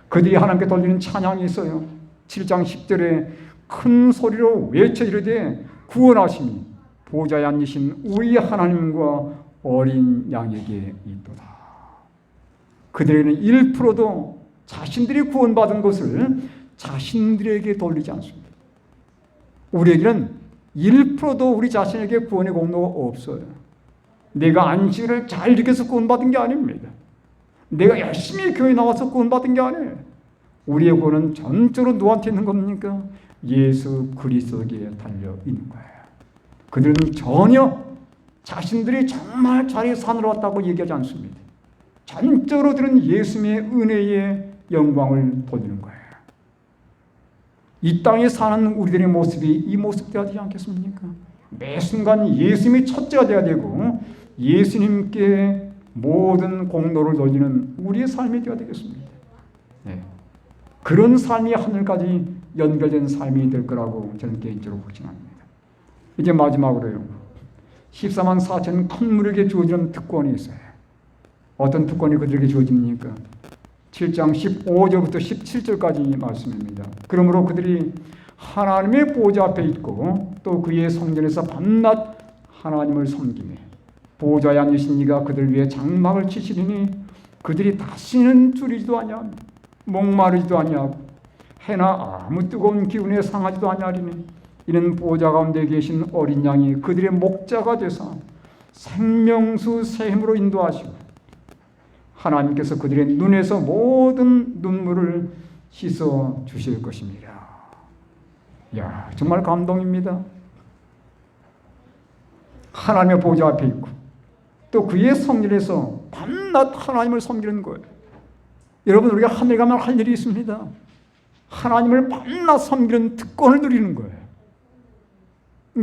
그들이 하나님께 돌리는 찬양이 있어요. 7장 10절에 큰 소리로 외쳐 이르되 구원하심이 보좌에 앉으신 우리 하나님과 어린 양에게 있도다. 그들에게는 1%도 자신들이 구원받은 것을 자신들에게 돌리지 않습니다. 우리에게는 1%도 우리 자신에게 구원의 공로가 없어요. 내가 안식을 잘 지켜서 구원받은 게 아닙니다. 내가 열심히 교회 나와서 구원받은 게 아니에요. 우리의 구원은 전적으로 누구한테 있는 겁니까? 예수 그리스도에게 달려 있는 거예요. 그들은 전혀 자신들이 정말 자리에 산으로 왔다고 얘기하지 않습니다. 전적으로 들은 예수님의 은혜의 영광을 돌리는 거예요. 이 땅에 사는 우리들의 모습이 이 모습 되어야 되지 않겠습니까? 매 순간 예수님이 첫째가 되어야 되고 예수님께 모든 공로를 돌리는 우리의 삶이 되어야 되겠습니다. 그런 삶이 하늘까지 연결된 삶이 될 거라고 저는 개인적으로 확신합니다. 이제 마지막으로요. 14만 4천 큰 주어지는 특권이 있어요. 어떤 특권이 그들에게 주어집니까? 7장 15절부터 17절까지 말씀입니다. 그러므로 그들이 하나님의 보좌 앞에 있고 또 그의 성전에서 밤낮 하나님을 섬기며 보좌에 앉으신 이가 그들 위해 장막을 치시리니 그들이 다시는 줄이지도 아니하며 목마르지도 아니하고 해나 아무 뜨거운 기운에 상하지도 아니하리니 이는 보좌 가운데 계신 어린 양이 그들의 목자가 되사 생명수 새 힘으로 인도하시고 하나님께서 그들의 눈에서 모든 눈물을 씻어 주실 것입니다. 야, 정말 감동입니다. 하나님의 보좌 앞에 있고 또 그의 성전에서 밤낮 하나님을 섬기는 거예요. 여러분, 우리가 하늘 가면 할 일이 있습니다. 하나님을 밤낮 섬기는 특권을 누리는 거예요.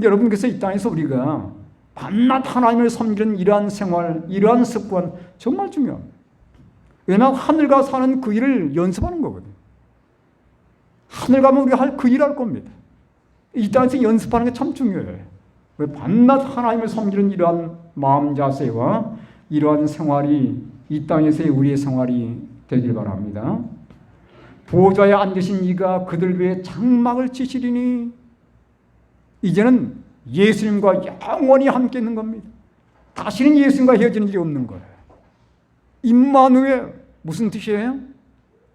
여러분, 그래서 이 땅에서 우리가 밤낮 하나님을 섬기는 이러한 생활, 이러한 습관 정말 중요합니다. 왜냐하면 하늘 가서 사는 그 일을 연습하는 거거든요. 하늘 가면 우리가 그 일을 할 겁니다. 이 땅에서 연습하는 게 참 중요해요. 왜 밤낮 하나님을 섬기는 이러한 마음 자세와 이러한 생활이 이 땅에서의 우리의 생활이 되길 바랍니다. 보좌에 앉으신 이가 그들 위에 장막을 치시리니 이제는 예수님과 영원히 함께 있는 겁니다. 다시는 예수님과 헤어지는 일이 없는 거예요. 임마누엘 무슨 뜻이에요?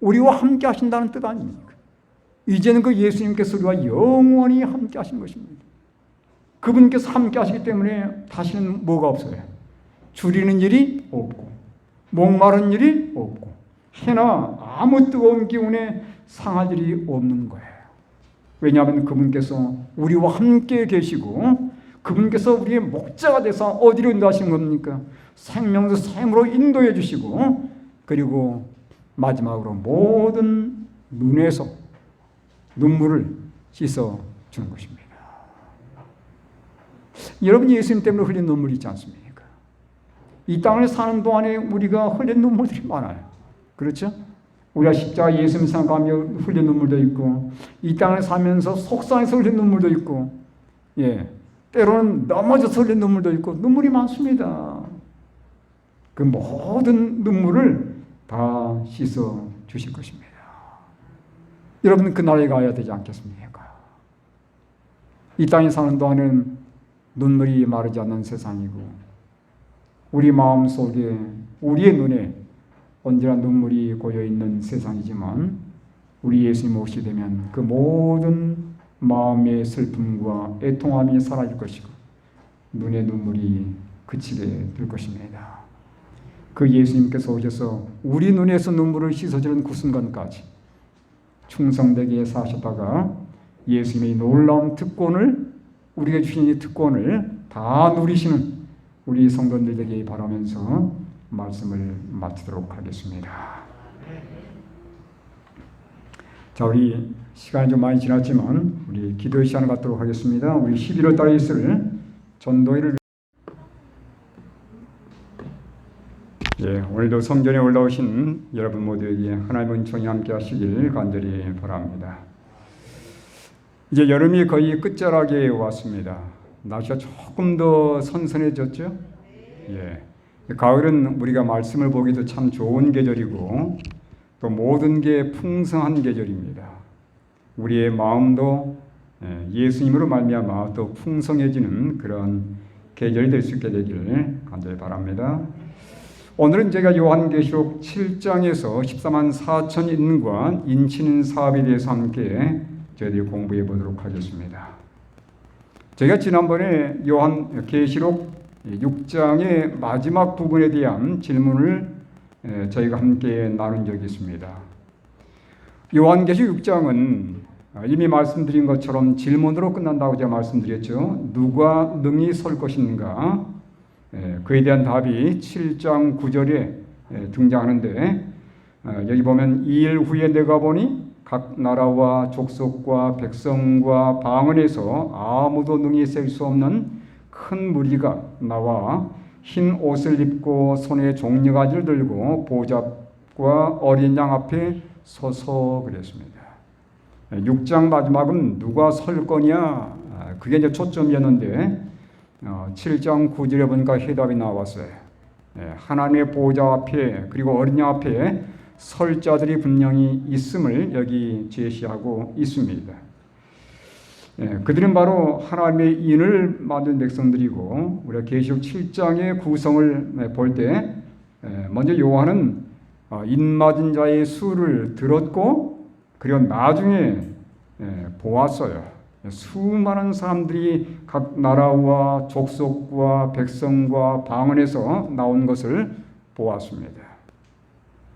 우리와 함께 하신다는 뜻 아닙니까? 이제는 그 예수님께서 우리와 영원히 함께 하신 것입니다. 그분께서 함께 하시기 때문에 다시는 뭐가 없어요? 줄이는 일이 없고 목마른 일이 없고 해나 아무 뜨거운 기운에 상할 일이 없는 거예요. 왜냐하면 그분께서 우리와 함께 계시고 그분께서 우리의 목자가 돼서 어디로 인도하시는 겁니까? 생명수 생으로 인도해 주시고 그리고 마지막으로 모든 눈에서 눈물을 씻어 주는 것입니다. 여러분 예수님 때문에 흘린 눈물이 있지 않습니까? 이 땅을 사는 동안에 우리가 흘린 눈물들이 많아요. 그렇죠? 우리가 십자가 예수님 생각하며 흘린 눈물도 있고 이 땅을 사면서 속상해서 흘린 눈물도 있고 때로는 넘어져서 흘린 눈물도 있고 눈물이 많습니다. 그 모든 눈물을 다 씻어 주실 것입니다. 여러분 그 나라에 가야 되지 않겠습니까? 이 땅에 사는 동안은 눈물이 마르지 않는 세상이고 우리 마음속에 우리의 눈에 언제나 눈물이 고여있는 세상이지만 우리 예수님 오시게 되면 그 모든 마음의 슬픔과 애통함이 사라질 것이고 눈의 눈물이 그치게 될 것입니다. 그 예수님께서 오셔서 우리 눈에서 눈물을 씻어주는 그 순간까지 충성되게 사셨다가 예수님의 놀라운 특권을 우리에게 주신 이 특권을 다 누리시는 우리 성도들 되길 바라면서 말씀을 마치도록 하겠습니다. 자, 우리 시간이 좀 많이 지났지만 우리 기도의 시간을 갖도록 하겠습니다. 우리 11월 달에 있을 전도회를 오늘도 성전에 올라오신 여러분 모두에게 하나님의 은총이 함께 하시길 간절히 바랍니다. 이제 여름이 거의 끝자락에 왔습니다. 날씨가 조금 더 선선해졌죠? 가을은 우리가 말씀을 보기도 참 좋은 계절이고 또 모든 게 풍성한 계절입니다. 우리의 마음도 예수님으로 말미암아 또 풍성해지는 그런 계절이 될 수 있게 되기를 간절히 바랍니다. 오늘은 제가 요한계시록 7장에서 14만 4천 인과 인치는 사업에 대해서 함께 저희들이 공부해 보도록 하겠습니다. 제가 지난번에 요한계시록 6장의 마지막 부분에 대한 질문을 저희가 함께 나눈 적이 있습니다. 요한계시록 6장은 이미 말씀드린 것처럼 질문으로 끝난다고 제가 말씀드렸죠. 누가 능히 설 것인가? 그에 대한 답이 7장 9절에 등장하는데 여기 보면 2일 후에 내가 보니 각 나라와 족속과 백성과 방언에서 아무도 능히 셀 수 없는 큰 무리가 나와 흰 옷을 입고 손에 종려가지를 들고 보좌과 어린 양 앞에 서서 그랬습니다. 6장 마지막은 누가 설 거냐? 그게 이제 초점이었는데 7장 9절에 보니까 해답이 나왔어요. 하나님의 보좌 앞에 그리고 어린 양 앞에 설 자들이 분명히 있음을 여기 제시하고 있습니다. 그들은 바로 하나님의 인을 만든 백성들이고 우리가 계시록 7장의 구성을 볼 때 먼저 요한은 인 맞은 자의 수를 들었고 그리고 나중에 보았어요. 수많은 사람들이 각 나라와 족속과 백성과 방언에서 나온 것을 보았습니다.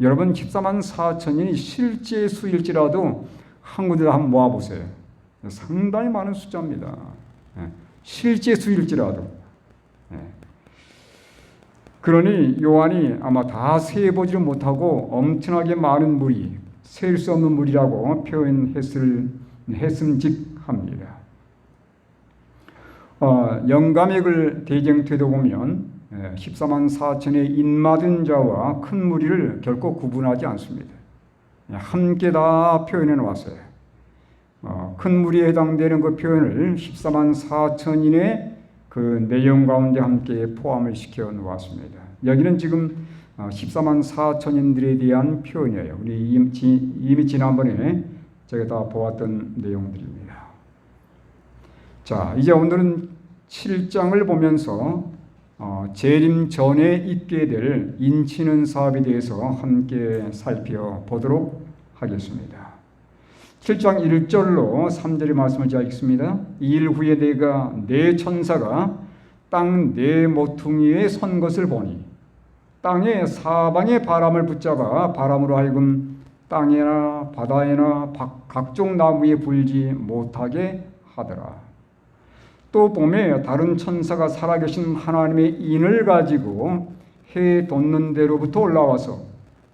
여러분 14만 4천이 실제 수일지라도 한 군데다 한번 모아보세요. 상당히 많은 숫자입니다. 실제 수일지라도. 그러니 요한이 아마 다 세보지를 못하고 엄청나게 많은 무리, 셀 수 없는 무리라고 표현했음직합니다. 영감액을 대쟁투에도 보면 14만 4천의 인맞은 자와 큰 무리를 결코 구분하지 않습니다. 함께 다 표현해 놓았어요. 큰 무리에 해당되는 그 표현을 14만 4천인의 그 그 내용 가운데 함께 포함을 시켜 놓았습니다. 여기는 지금 14만 4천인들에 대한 표현이에요. 우리 이미 지난번에 제가 다 보았던 내용들입니다. 자, 이제 오늘은 7장을 보면서 재림 전에 있게 될 인치는 사업에 대해서 함께 살펴보도록 하겠습니다. 7장 1절로 3절의 말씀을 잘 읽습니다. 이 일 후에 내가 네 천사가 땅 네 모퉁이에 선 것을 보니 땅의 사방의 바람을 붙잡아 바람으로 하여금 땅이나 바다에나 각종 나무에 불지 못하게 하더라. 또 봄에 다른 천사가 살아계신 하나님의 인을 가지고 해 돋는 데로부터 올라와서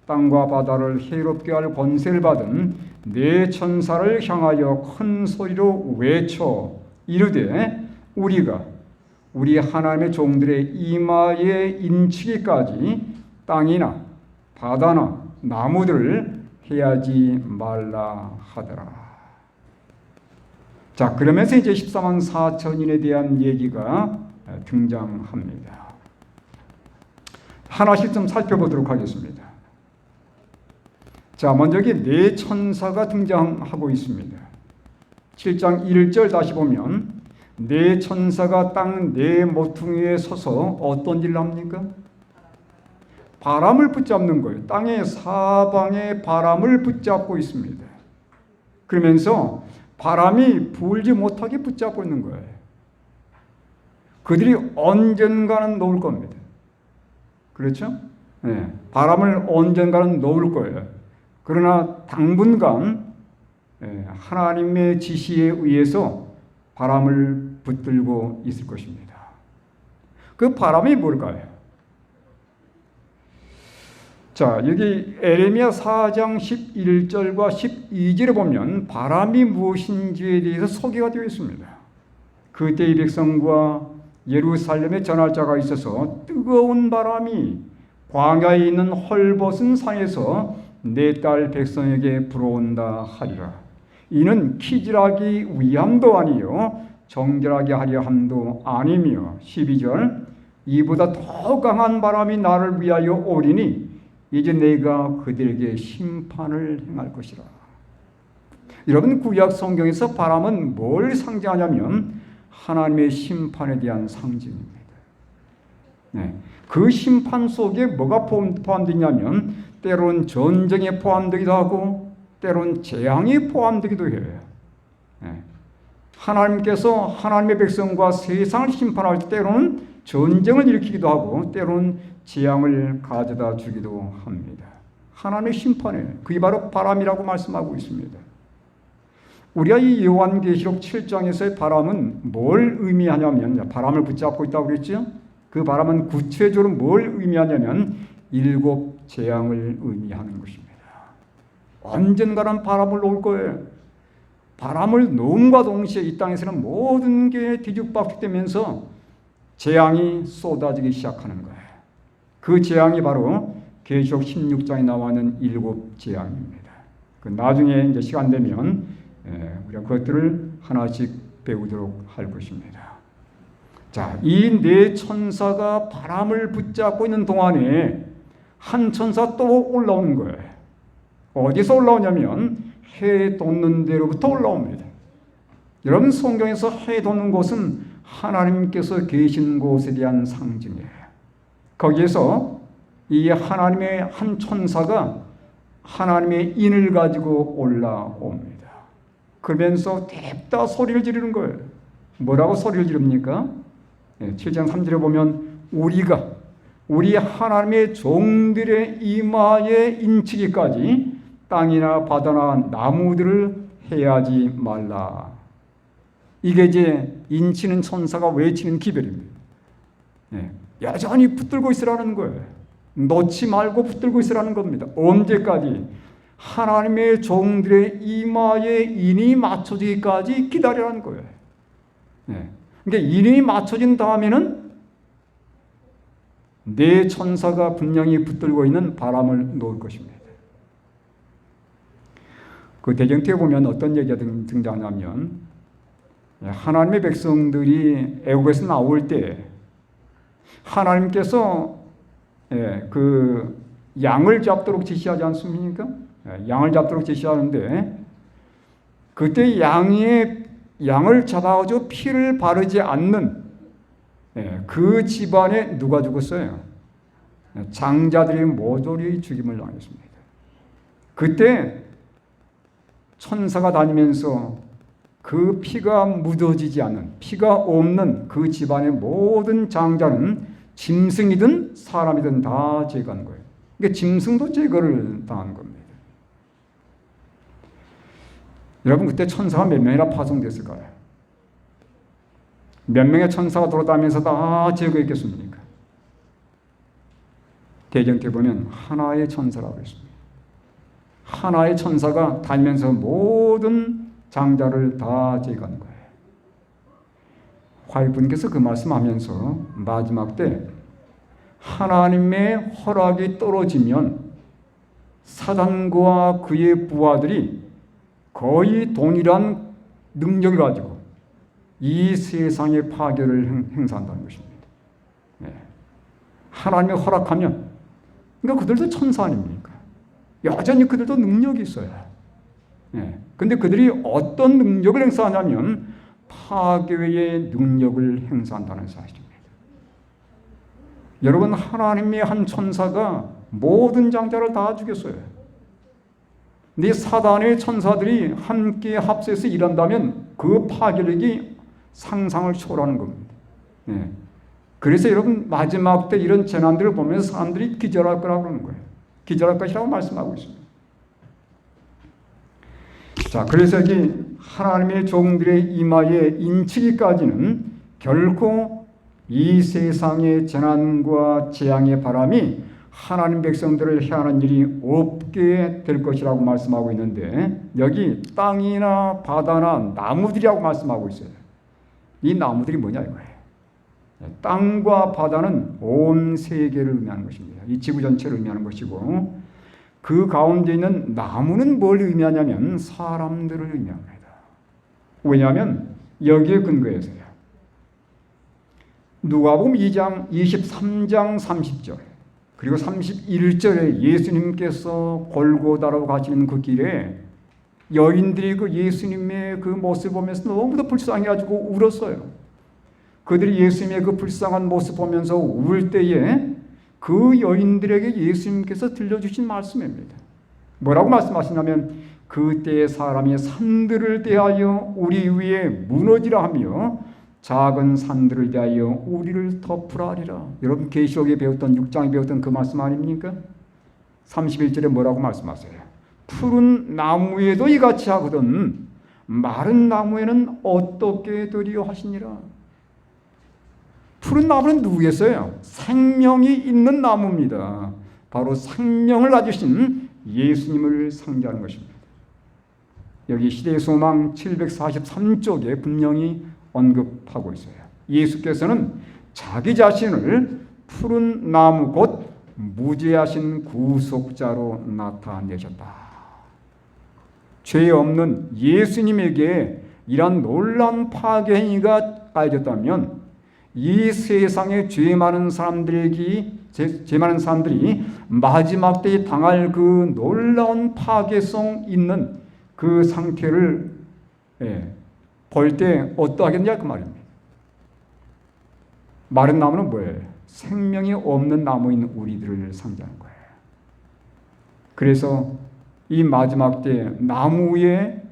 땅과 바다를 해롭게 할 권세를 받은 네 천사를 향하여 큰 소리로 외쳐 이르되 우리가 우리 하나님의 종들의 이마에 인치기까지 땅이나 바다나 나무들을 해하지 말라 하더라. 자, 그러면서 이제 14만 4천인에 대한 얘기가 등장합니다. 하나씩 좀 살펴보도록 하겠습니다. 자, 먼저 여기 네 천사가 등장하고 있습니다. 7장 1절 다시 보면 네 천사가 땅 네 모퉁이에 서서 어떤 일을 합니까? 바람을 붙잡는 거예요. 땅의 사방에 바람을 붙잡고 있습니다. 그러면서 바람이 불지 못하게 붙잡고 있는 거예요. 그들이 언젠가는 놓을 겁니다. 그렇죠? 네. 바람을 언젠가는 놓을 거예요. 그러나 당분간 하나님의 지시에 의해서 바람을 붙들고 있을 것입니다. 그 바람이 뭘까요? 자, 여기 에레미야 4장 11절과 12절에 보면 바람이 무엇인지에 대해서 소개가 되어 있습니다. 그때의 백성과 예루살렘에 전할 자가 있어서 뜨거운 바람이 광야에 있는 헐벗은 산에서 내 딸 백성에게 불어온다 하리라. 이는 키질하기 위함도 아니요 정결하게 하려 함도 아니며 12절 이보다 더 강한 바람이 나를 위하여 오리니 이제 내가 그들에게 심판을 행할 것이라. 여러분, 구약 성경에서 바람은 뭘 상징하냐면 하나님의 심판에 대한 상징입니다. 네. 그 심판 속에 뭐가 포함되냐면 때로는 전쟁에 포함되기도 하고 때로는 재앙이 포함되기도 해요. 네. 하나님께서 하나님의 백성과 세상을 심판할 때 때로는 전쟁을 일으키기도 하고 때로는 재앙을 가져다 주기도 합니다. 하나님의 심판이에요. 그게 바로 바람이라고 말씀하고 있습니다. 우리가 이 요한계시록 7장에서의 바람은 뭘 의미하냐면 바람을 붙잡고 있다고 그랬죠. 그 바람은 구체적으로 뭘 의미하냐면 7 재앙을 의미하는 것입니다. 언젠가는 바람을 놓을 거예요. 바람을 놓음과 동시에 이 땅에서는 모든 게 뒤죽박죽 되면서 재앙이 쏟아지기 시작하는 거예요. 그 재앙이 바로 계시록 16장에 나와 있는 7 재앙입니다. 그 나중에 이제 시간 되면 우리가 그것들을 하나씩 배우도록 할 것입니다. 자, 이 네 천사가 바람을 붙잡고 있는 동안에 한 천사 또 올라오는 거예요. 어디서 올라오냐면 해 돋는 데로부터 올라옵니다. 여러분, 성경에서 해 돋는 곳은 하나님께서 계신 곳에 대한 상징이에요. 거기에서 이 하나님의 한 천사가 하나님의 인을 가지고 올라옵니다. 그러면서 뎁다 소리를 지르는 거예요. 뭐라고 소리를 지릅니까? 7장 3절에 보면 우리가 우리 하나님의 종들의 이마에 인치기까지 땅이나 바다나 나무들을 해하지 말라. 이게 이제 인치는 천사가 외치는 기별입니다. 여전히 붙들고 있으라는 거예요. 놓지 말고 붙들고 있으라는 겁니다. 언제까지? 하나님의 종들의 이마에 인이 맞춰지기까지 기다리라는 거예요. 그러니까 인이 맞춰진 다음에는 네 천사가 분명히 붙들고 있는 바람을 놓을 것입니다. 그 대경태에 보면 어떤 얘기가 등장하냐면 하나님의 백성들이 애굽에서 나올 때 하나님께서 그 양을 잡도록 지시하지 않습니까? 양을 잡도록 지시하는데 그때 양을 잡아가지고 피를 바르지 않는 그 집안에 누가 죽었어요? 장자들이 모조리 죽임을 당했습니다. 그때 천사가 다니면서 그 피가 묻어지지 않는, 피가 없는 그 집안의 모든 장자는 짐승이든 사람이든 다 제거한 거예요. 그러니까 짐승도 제거를 당한 겁니다. 여러분, 그때 천사가 몇 명이나 파송됐을까요? 몇 명의 천사가 돌아다니면서 다 제거했겠습니까? 대전때 보면 하나의 천사라고 했습니다. 하나의 천사가 다니면서 모든 장자를 다 제거한 거예요. 화이분께서 그 말씀하면서 마지막 때 하나님의 허락이 떨어지면 사단과 그의 부하들이 거의 동일한 능력을 가지고 이 세상의 파괴를 행사한다는 것입니다. 하나님이 허락하면, 그러니까 그들도 천사 아닙니까? 여전히 그들도 능력이 있어요. 근데 그들이 어떤 능력을 행사하냐면 파괴의 능력을 행사한다는 사실입니다. 여러분, 하나님의 한 천사가 모든 장자를 다 죽였어요. 근데 사단의 천사들이 함께 합세해서 일한다면 그 파괴력이 상상을 초월하는 겁니다. 그래서 여러분, 마지막 때 이런 재난들을 보면서 사람들이 기절할 거라고 그러는 거예요. 기절할 것이라고 말씀하고 있습니다. 자, 그래서 여기 하나님의 종들의 이마에 인치기까지는 결코 이 세상의 재난과 재앙의 바람이 하나님 백성들을 향하는 일이 없게 될 것이라고 말씀하고 있는데, 여기 땅이나 바다나 나무들이라고 말씀하고 있어요. 이 나무들이 뭐냐 이거예요. 땅과 바다는 온 세계를 의미하는 것입니다. 이 지구 전체를 의미하는 것이고, 그 가운데 있는 나무는 뭘 의미하냐면 사람들을 의미합니다. 왜냐하면 여기에 근거해서요. 누가복음 2장 23장 30절 그리고 31절에 예수님께서 골고다로 가시는 그 길에 여인들이 그 예수님의 그 모습을 보면서 너무도 불쌍해가지고 울었어요. 그들이 예수님의 그 불쌍한 모습 보면서 울 때에 그 여인들에게 예수님께서 들려주신 말씀입니다. 뭐라고 말씀하시냐면 그때의 사람이 산들을 대하여 우리 위에 무너지라 하며 작은 산들을 대하여 우리를 덮으라 하리라. 여러분, 계시록에 배웠던 6장에 배웠던 그 말씀 아닙니까? 31절에 뭐라고 말씀하세요? 푸른 나무에도 이같이 하거든 마른 나무에는 어떻게 되리요 하시니라. 푸른 나무는 누구겠어요? 생명이 있는 나무입니다. 바로 생명을 가지신 예수님을 상징하는 것입니다. 여기 시대의 소망 743쪽에 분명히 언급하고 있어요. 예수께서는 자기 자신을 푸른 나무 곧 무죄하신 구속자로 나타내셨다. 죄 없는 예수님에게 이런 놀라운 파괴 행위가 가해졌다면 이 세상에 죄 많은 사람들이 마지막 때에 당할 그 놀라운 파괴성 있는 그 상태를 볼 때 어떠하겠냐 그 말입니다. 마른 나무는 뭐예요? 생명이 없는 나무인 우리들을 상징하는 거예요. 그래서 이 마지막 때 나무에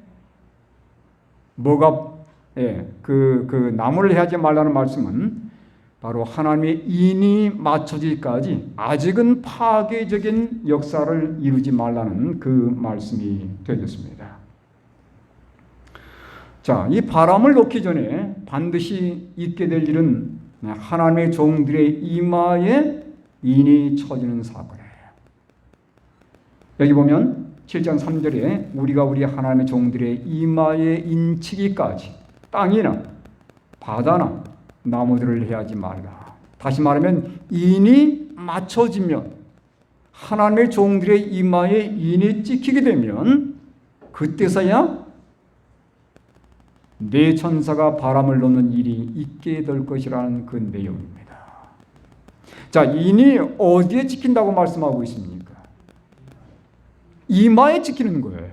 뭐가 그 나무를 해하지 말라는 말씀은 바로 하나님의 인이 맞춰지기까지 아직은 파괴적인 역사를 이루지 말라는 그 말씀이 되겠습니다. 자, 이 바람을 놓기 전에 반드시 있게 될 일은 하나님의 종들의 이마에 인이 쳐지는 사건이에요. 여기 보면 7장 3절에 우리가 우리 하나님의 종들의 이마에 인치기까지 땅이나 바다나 나무들을 해하지 말라. 다시 말하면 인이 맞춰지면 하나님의 종들의 이마에 인이 찍히게 되면 그때서야 내 천사가 바람을 놓는 일이 있게 될 것이라는 그 내용입니다. 자, 인이 어디에 지킨다고 말씀하고 있습니까? 이마에 지키는 거예요.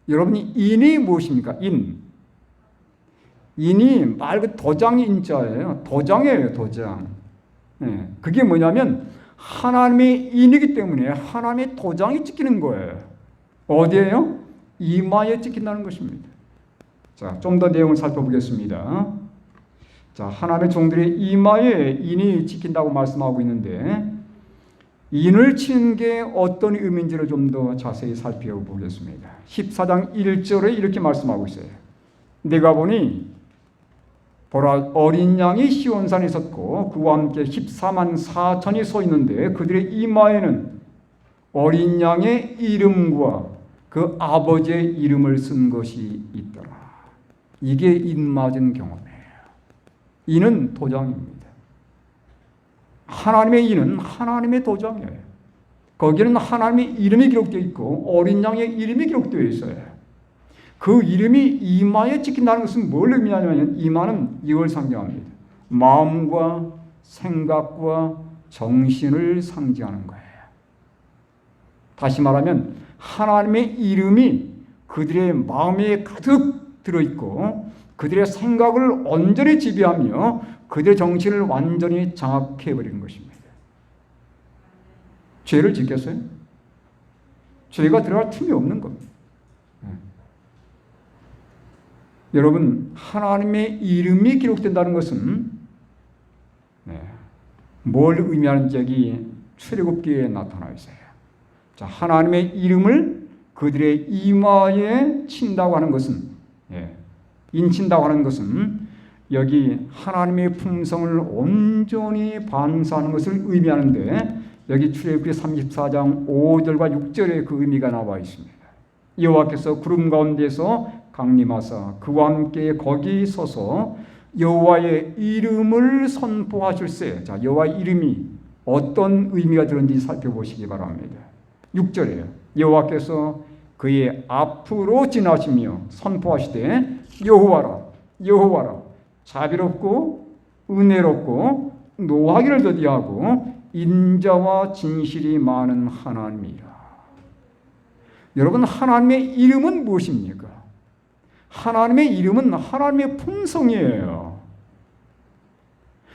여러분이 인이 무엇입니까? 인이 말 그 도장 인자예요. 도장이에요, 도장. 네, 그게 뭐냐면 하나님의 인이기 때문에 하나님의 도장이 찍히는 거예요. 어디에요? 이마에 찍힌다는 것입니다. 자, 좀 더 내용을 살펴보겠습니다. 자, 하나님의 종들의 이마에 인이 찍힌다고 말씀하고 있는데 인을 치는 게 어떤 의미인지를 좀 더 자세히 살펴보겠습니다. 14장 1절에 이렇게 말씀하고 있어요. 내가 보니 보라, 어린 양이 시온산에 섰고 그와 함께 14만 4천이 서 있는데 그들의 이마에는 어린 양의 이름과 그 아버지의 이름을 쓴 것이 있더라. 이게 인맞은 경험이에요. 인은 도장입니다. 하나님의 인은 하나님의 도장이에요. 거기는 하나님의 이름이 기록되어 있고 어린 양의 이름이 기록되어 있어요. 그 이름이 이마에 찍힌다는 것은 뭘 의미하냐면 이마는 이걸 상징합니다. 마음과 생각과 정신을 상징하는 거예요. 다시 말하면 하나님의 이름이 그들의 마음에 가득 들어있고 그들의 생각을 온전히 지배하며 그들의 정신을 완전히 장악해버리는 것입니다. 죄를 짓겠어요? 죄가 들어갈 틈이 없는 겁니다. 여러분, 하나님의 이름이 기록된다는 것은 뭘 의미하는지 여기 출애굽기에 나타나 있어요. 자, 하나님의 이름을 그들의 이마에 친다고 하는 것은 인친다고 하는 것은 여기 하나님의 품성을 온전히 반사하는 것을 의미하는데 여기 출애굽기 34장 5절과 6절에 그 의미가 나와 있습니다. 여호와께서 구름 가운데서 강림하사 그와 함께 거기 서서 여호와의 이름을 선포하실세. 자, 여호와의 이름이 어떤 의미가 들었는지 살펴보시기 바랍니다. 6절이에요. 여호와께서 그의 앞으로 지나시며 선포하시되 여호와라 여호와라 자비롭고 은혜롭고 노하기를 더디하고 인자와 진실이 많은 하나님이라. 여러분, 하나님의 이름은 무엇입니까? 하나님의 이름은 하나님의 품성이에요.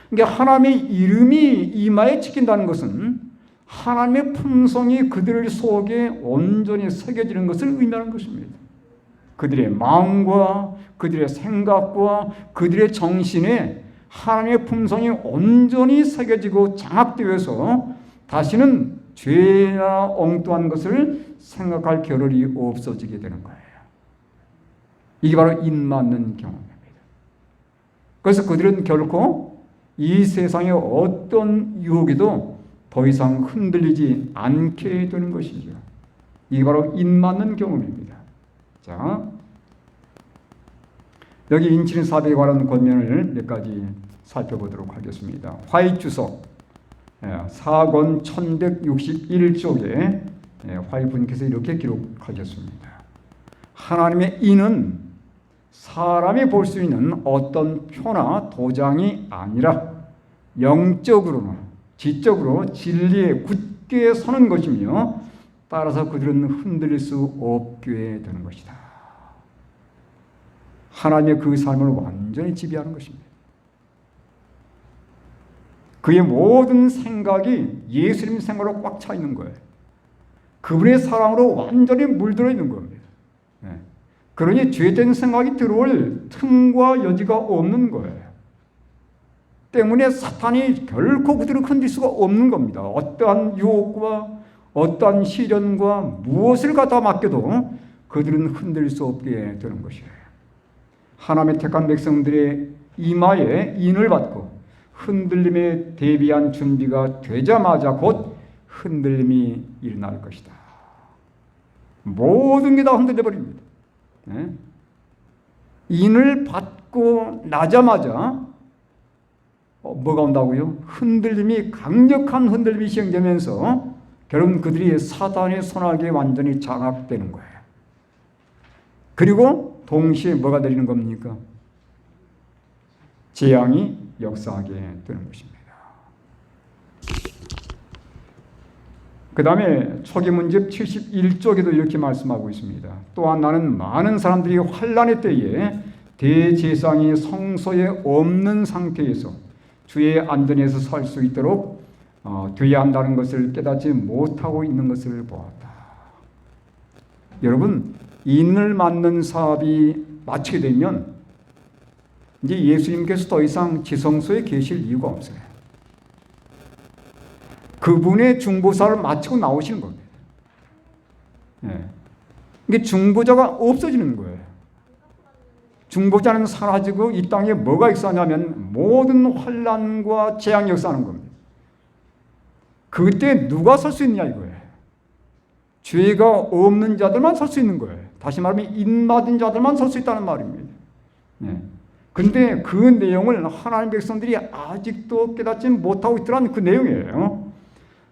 그러니까 하나님의 이름이 이마에 찍힌다는 것은 하나님의 품성이 그들 속에 온전히 새겨지는 것을 의미하는 것입니다. 그들의 마음과 그들의 생각과 그들의 정신에 하나님의 품성이 온전히 새겨지고 장악되어서 다시는 죄나 엉뚱한 것을 생각할 겨를이 없어지게 되는 거예요. 이게 바로 인맞는 경험입니다. 그래서 그들은 결코 이 세상의 어떤 유혹에도 더 이상 흔들리지 않게 되는 것이죠. 이게 바로 인맞는 경험입니다. 자, 여기 인치는 사대에 관한 권면을 몇 가지 살펴보도록 하겠습니다. 화이주석 4권 1161쪽에 화이분께서 이렇게 기록하셨습니다. 하나님의 인은 사람이 볼 수 있는 어떤 표나 도장이 아니라 영적으로나 지적으로 진리에 굳게 서는 것이며 따라서 그들은 흔들릴 수 없게 되는 것이다. 하나님의 그 삶을 완전히 지배하는 것입니다. 그의 모든 생각이 예수님 생각으로 꽉 차 있는 거예요. 그분의 사랑으로 완전히 물들어 있는 겁니다. 그러니 죄된 생각이 들어올 틈과 여지가 없는 거예요. 때문에 사탄이 결코 그들을 건들 수가 없는 겁니다. 어떠한 유혹과 어떠한 시련과 무엇을 갖다 맡겨도 그들은 흔들릴 수 없게 되는 것이에요. 하나님의 택한 백성들의 이마에 인을 받고 흔들림에 대비한 준비가 되자마자 곧 흔들림이 일어날 것이다. 모든 게 다 흔들려 버립니다. 인을 받고 나자마자 뭐가 온다고요? 흔들림이, 강력한 흔들림이 시행되면서 결국 그들이 사단의 손아귀에 완전히 장악되는 거예요. 그리고 동시에 뭐가 내리는 겁니까? 재앙이 역사하게 되는 것입니다. 그 다음에 초기문집 71쪽에도 이렇게 말씀하고 있습니다. 또한 나는 많은 사람들이 환난의 때에 대제사장이 성소에 없는 상태에서 주의 안전에서 살 수 있도록 되어야 한다는 것을 깨닫지 못하고 있는 것을 보았다. 여러분, 인을 맞는 사업이 마치게 되면 이제 예수님께서 더 이상 지성소에 계실 이유가 없어요. 그분의 중보사를 마치고 나오시는 겁니다. 이게 중보자가 없어지는 거예요. 중보자는 사라지고 이 땅에 뭐가 역사하냐면 모든 환난과 재앙이 역사하는 겁니다. 그때 누가 설 수 있느냐 이거예요. 죄가 없는 자들만 설 수 있는 거예요. 다시 말하면 인맞은 자들만 설 수 있다는 말입니다. 근데 그 내용을 하나님 백성들이 아직도 깨닫지 못하고 있더라는 그 내용이에요.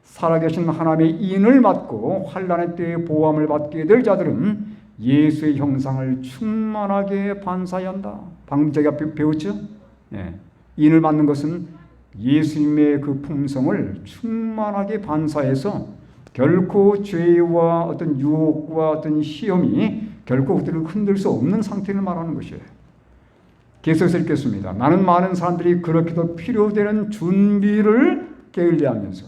살아계신 하나님의 인을 맞고 환난의 때에 보호함을 받게 될 자들은 예수의 형상을 충만하게 반사해야 한다. 방금 제가 배웠죠? 인을 맞는 것은 예수님의 그 품성을 충만하게 반사해서 결코 죄와 어떤 유혹과 어떤 시험이 결코 그들을 흔들 수 없는 상태를 말하는 것이에요. 계속해서 읽겠습니다. 나는 많은 사람들이 그렇게도 필요되는 준비를 게을리하면서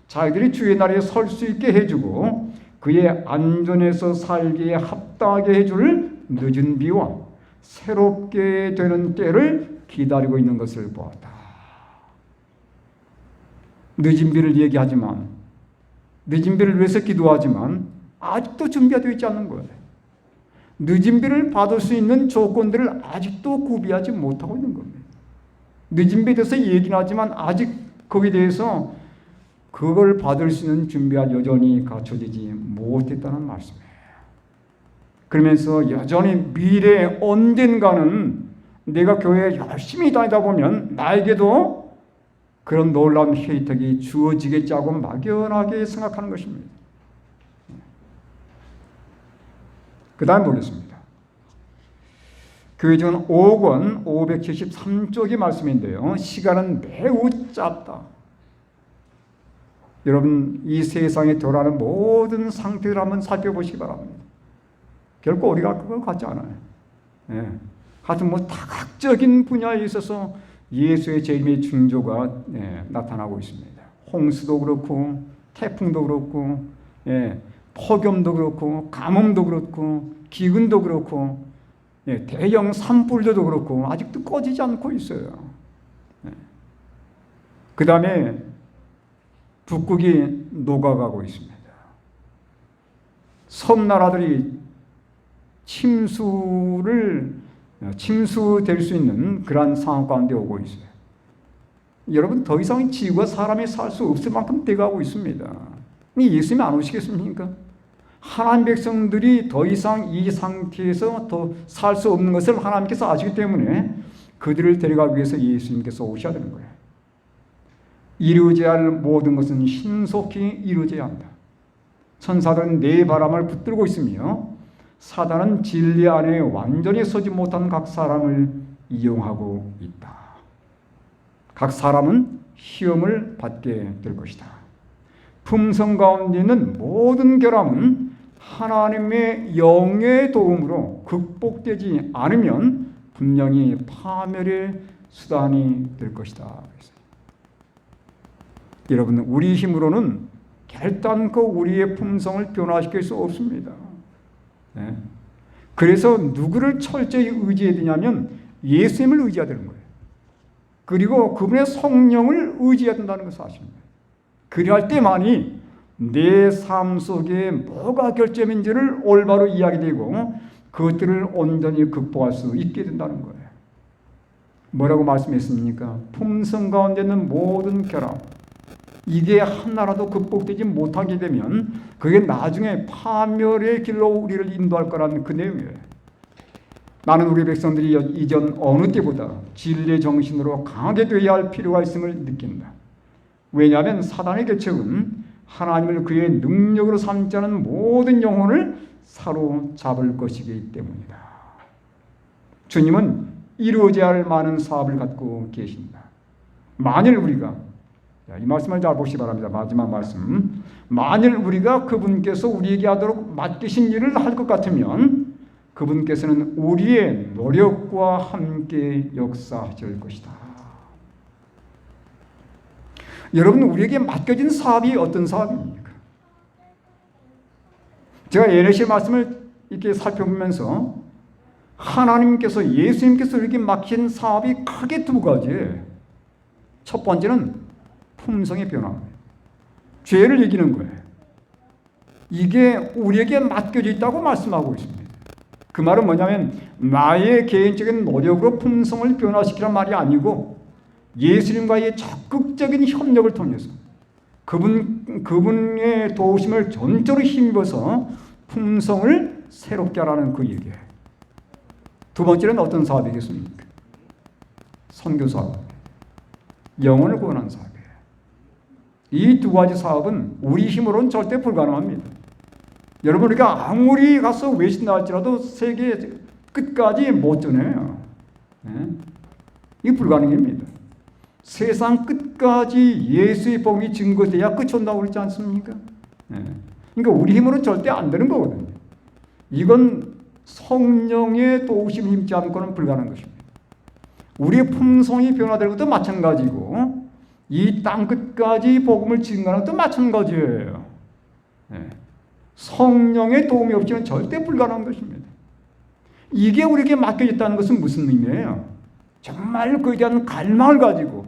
자기들이 주의 날에 설 수 있게 해주고 그의 안전에서 살기에 합당하게 해줄 늦은 비와 새롭게 되는 때를 기다리고 있는 것을 보았다. 늦은 비를 얘기하지만, 늦은 비를 위해서 기도하지만 아직도 준비가 되어 있지 않는 거예요. 늦은 비를 받을 수 있는 조건들을 아직도 구비하지 못하고 있는 겁니다. 늦은 비에 대해서 얘기는 하지만 아직 거기에 대해서 그걸 받을 수 있는 준비가 여전히 갖춰지지 못했다는 말씀이에요. 그러면서 여전히 미래에 언젠가는 내가 교회에 열심히 다니다 보면 나에게도 그런 놀라운 혜택이 주어지겠지 하고 막연하게 생각하는 것입니다. 그 다음 보겠습니다. 교회전 5권 573쪽의 말씀인데요. 시간은 매우 짧다. 여러분, 이 세상에 돌아가는 모든 상태를 한번 살펴보시기 바랍니다. 결코 우리가 그걸 갖지 않아요. 하여튼 다각적인 분야에 있어서 예수의 재림의 징조가 나타나고 있습니다. 홍수도 그렇고 태풍도 그렇고 폭염도 그렇고 가뭄도 그렇고 기근도 그렇고 대형 산불도 그렇고 아직도 꺼지지 않고 있어요. 그 다음에 북극이 녹아가고 있습니다. 섬나라들이 침수될 수 있는 그러한 상황 가운데 오고 있어요. 여러분, 더 이상 지구가 사람이 살 수 없을 만큼 돼가고 있습니다. 예수님이 안 오시겠습니까? 하나님 백성들이 더 이상 이 상태에서 더 살 수 없는 것을 하나님께서 아시기 때문에 그들을 데려가기 위해서 예수님께서 오셔야 되는 거예요. 이루어져야 할 모든 것은 신속히 이루어져야 한다. 천사들은 내 바람을 붙들고 있으며 사단은 진리 안에 완전히 서지 못한 각 사람을 이용하고 있다. 각 사람은 시험을 받게 될 것이다. 품성 가운데 있는 모든 결함은 하나님의 영의 도움으로 극복되지 않으면 분명히 파멸의 수단이 될 것이다. 여러분, 우리 힘으로는 결단코 우리의 품성을 변화시킬 수 없습니다. 그래서 누구를 철저히 의지해야 되냐면 예수님을 의지해야 되는 거예요. 그리고 그분의 성령을 의지해야 된다는 것을 아십니다. 그리할 때만이 내 삶 속에 뭐가 결점인지를 올바로 이야기되고 그것들을 온전히 극복할 수 있게 된다는 거예요. 뭐라고 말씀했습니까? 품성 가운데 있는 모든 결함, 이게 하나라도 극복되지 못하게 되면 그게 나중에 파멸의 길로 우리를 인도할 거라는 그 내용이에요. 나는 우리 백성들이 이전 어느 때보다 진리의 정신으로 강하게 되어야 할 필요가 있음을 느낀다. 왜냐하면 사단의 계책은 하나님을 그의 능력으로 삼지 않은 모든 영혼을 사로잡을 것이기 때문이다. 주님은 이루어져야 할 많은 사업을 갖고 계십니다. 만일 우리가, 이 말씀을 잘 보시기 바랍니다. 마지막 말씀. 만일 우리가 그분께서 우리에게 하도록 맡기신 일을 할 것 같으면 그분께서는 우리의 노력과 함께 역사하실 것이다. 여러분, 우리에게 맡겨진 사업이 어떤 사업입니까? 제가 예레시의 말씀을 이렇게 살펴보면서 하나님께서, 예수님께서 우리에게 맡긴 사업이 크게 두 가지예요. 첫 번째는 품성의 변화입니다. 죄를 이기는 거예요. 이게 우리에게 맡겨져 있다고 말씀하고 있습니다. 그 말은 뭐냐면 나의 개인적인 노력으로 품성을 변화시키란 말이 아니고 예수님과의 적극적인 협력을 통해서 그분의 도우심을 전적으로 힘입어서 품성을 새롭게 하라는 그 얘기예요. 두 번째는 어떤 사업이겠습니까? 선교 사업, 영혼을 구원하는 사업이에요. 이 두 가지 사업은 우리 힘으로는 절대 불가능합니다. 여러분, 우리가 아무리 가서 외신다 할지라도 세계 끝까지 못 전해요. 이게 불가능합니다. 세상 끝까지 예수의 복음이 증거돼야 끝이 온다고 그러지 않습니까? 그러니까 우리 힘으로는 절대 안 되는 거거든요. 이건 성령의 도우심이 힘지 않고는 불가능한 것입니다. 우리의 품성이 변화될 것도 마찬가지고 이 땅 끝까지 복음을 증거하는 것도 마찬가지예요. 성령의 도움이 없이는 절대 불가능한 것입니다. 이게 우리에게 맡겨졌다는 것은 무슨 의미예요? 정말 그에 대한 갈망을 가지고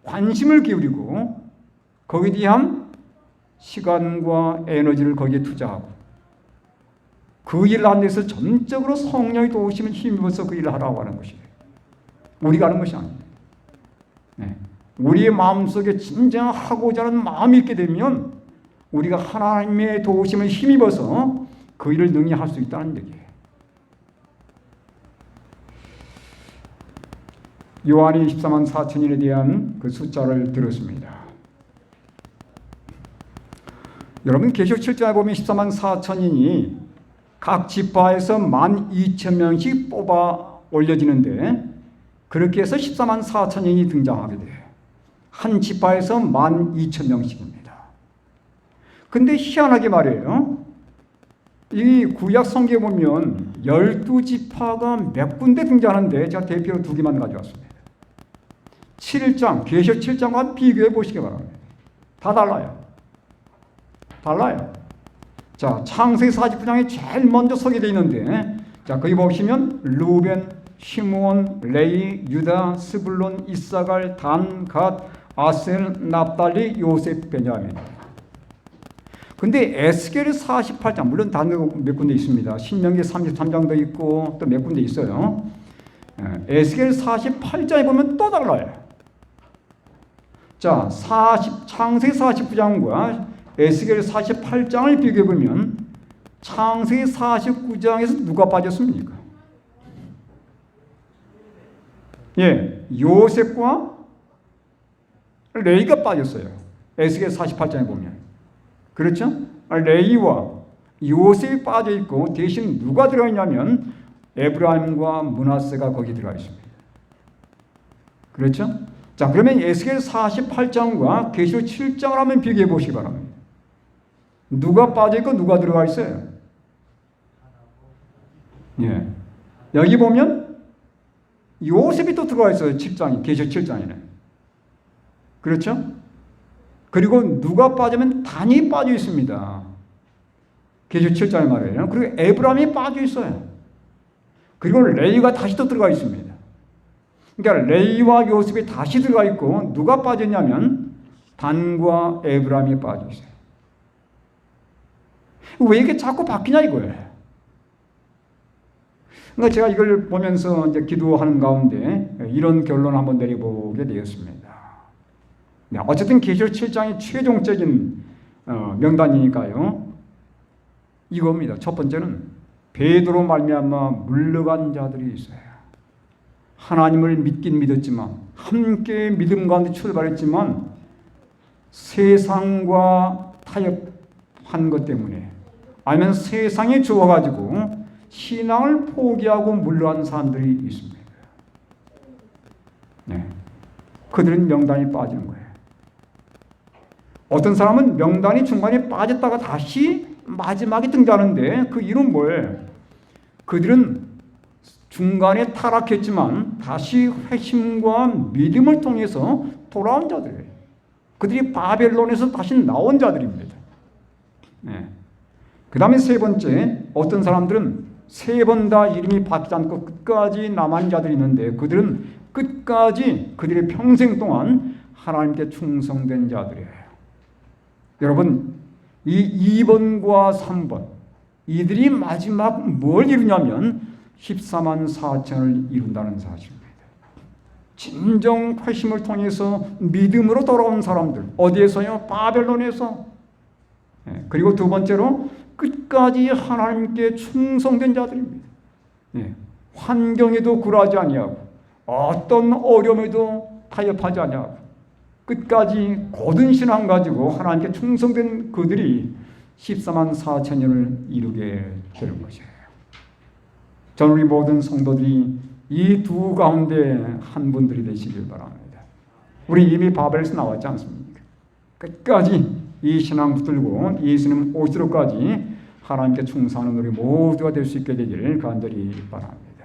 관심을 기울이고 거기에 대한 시간과 에너지를 거기에 투자하고 그 일을 하는 데서 전적으로 성령의 도우심을 힘입어서 그 일을 하라고 하는 것이에요. 우리가 하는 것이 아닙니다. 우리의 마음속에 진정 하고자 하는 마음이 있게 되면 우리가 하나님의 도우심을 힘입어서 그 일을 능히 할 수 있다는 얘기예요. 요한이 14만 4천인에 대한 그 숫자를 들었습니다. 여러분, 계시록 7장에 보면 14만 4천인이 각 지파에서 12,000명씩 뽑아 올려지는데 그렇게 해서 14만 4천인이 등장하게 돼요. 한 지파에서 12,000명씩입니다. 근데 희한하게 말이에요. 이 구약 성경에 보면 12지파가 몇 군데 등장하는데 제가 대표로 두 개만 가져왔습니다. 7장, 계시록 7장과 비교해 보시기 바랍니다. 다 달라요. 달라요. 자, 창세기 49장에 제일 먼저 소개되어 있는데, 자, 거기 보시면 루벤, 시므온, 레위, 유다, 스불론, 이사갈, 단, 갓, 아셀, 납달리, 요셉, 베냐민. 근데 에스겔 48장, 물론 다른 몇 군데 있습니다. 신명기 33장도 있고 또 몇 군데 있어요. 에스겔 48장에 보면 또 달라요. 자, 창세기 49장과 에스겔 48장을 비교해 보면 창세기 49장에서 누가 빠졌습니까? 요셉과 레이가 빠졌어요. 에스겔 48장에 보면. 그렇죠? 레이와 요셉이 빠져 있고 대신 누가 들어가 있냐면 에브라임과 므낫세가 거기 들어가 있습니다. 그렇죠? 자, 그러면 에스겔 48장과 계시록 7장을 한번 비교해 보시기 바랍니다. 누가 빠져 있고 누가 들어가 있어요? 여기 보면 요셉이 또 들어가 있어요. 7장이, 계시록 7장에는. 그렇죠? 그리고 누가 빠지면 단이 빠져 있습니다. 계시록 7장에 말이에요. 그리고 에브라임이 빠져 있어요. 그리고 레이가 다시 또 들어가 있습니다. 그러니까 레이와 요셉이 다시 들어가 있고 누가 빠졌냐면 단과 에브라임이 빠져 있어요. 왜 이렇게 자꾸 바뀌냐 이거예요. 그러니까 제가 이걸 보면서 이제 기도하는 가운데 이런 결론을 한번 내려보게 되었습니다. 어쨌든 계시록 7장이 최종적인 명단이니까요. 이겁니다. 첫 번째는 베드로 말미암아 물러간 자들이 있어요. 하나님을 믿긴 믿었지만 함께 믿음 가운데 출발했지만 세상과 타협한 것 때문에 아니면 세상에 좋아가지고 신앙을 포기하고 물러간 사람들이 있습니다. 네. 그들은 명단이 빠지는 거예요. 어떤 사람은 명단이 중간에 빠졌다가 다시 마지막에 등장하는데 그 이유는 뭐예요? 그들은 중간에 타락했지만 다시 회심과 믿음을 통해서 돌아온 자들이에요. 그들이 바벨론에서 다시 나온 자들입니다. 네. 그 다음에 세 번째, 어떤 사람들은 세 번 다 이름이 바뀌지 않고 끝까지 남은 자들이 있는데 그들은 끝까지 그들의 평생 동안 하나님께 충성된 자들이에요. 여러분, 이 2번과 3번 이들이 마지막 뭘 이루냐면 14만 4천을 이룬다는 사실입니다. 진정 회심을 통해서 믿음으로 돌아온 사람들. 어디에서요? 바벨론에서. 그리고 두 번째로 끝까지 하나님께 충성된 자들입니다. 환경에도 굴하지 아니하고 어떤 어려움에도 타협하지 아니하고 끝까지 고든 신앙 가지고 하나님께 충성된 그들이 14만 4천년을 이루게 되는 것이에요. 저는 우리 모든 성도들이 이 두 가운데 한 분들이 되시길 바랍니다. 우리 이미 바벨에서 나왔지 않습니까? 끝까지 이 신앙 붙들고 예수님 오시도까지 하나님께 충성하는 우리 모두가 될 수 있게 되기를 간절히 바랍니다.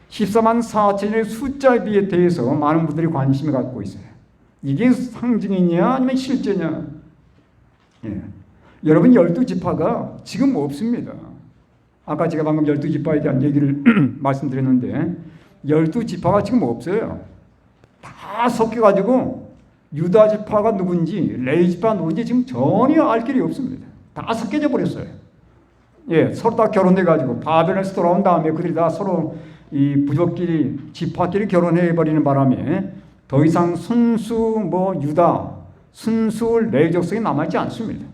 14만 4천의 숫자에 대해서 많은 분들이 관심을 갖고 있어요. 이게 상징이냐 아니면 실제냐? 여러분 12지파가 지금 없습니다. 아까 제가 방금 12지파에 대한 얘기를 말씀드렸는데 12지파가 지금 없어요. 다 섞여가지고 유다지파가 누군지 레위지파가 누군지 지금 전혀 알 길이 없습니다. 다 섞여져 버렸어요. 서로 다 결혼해가지고 바벨론에서 돌아온 다음에 그들이 다 서로 이 부족끼리 지파끼리 결혼해버리는 바람에 더 이상 순수 유다, 순수 레위 족속이 남아있지 않습니다.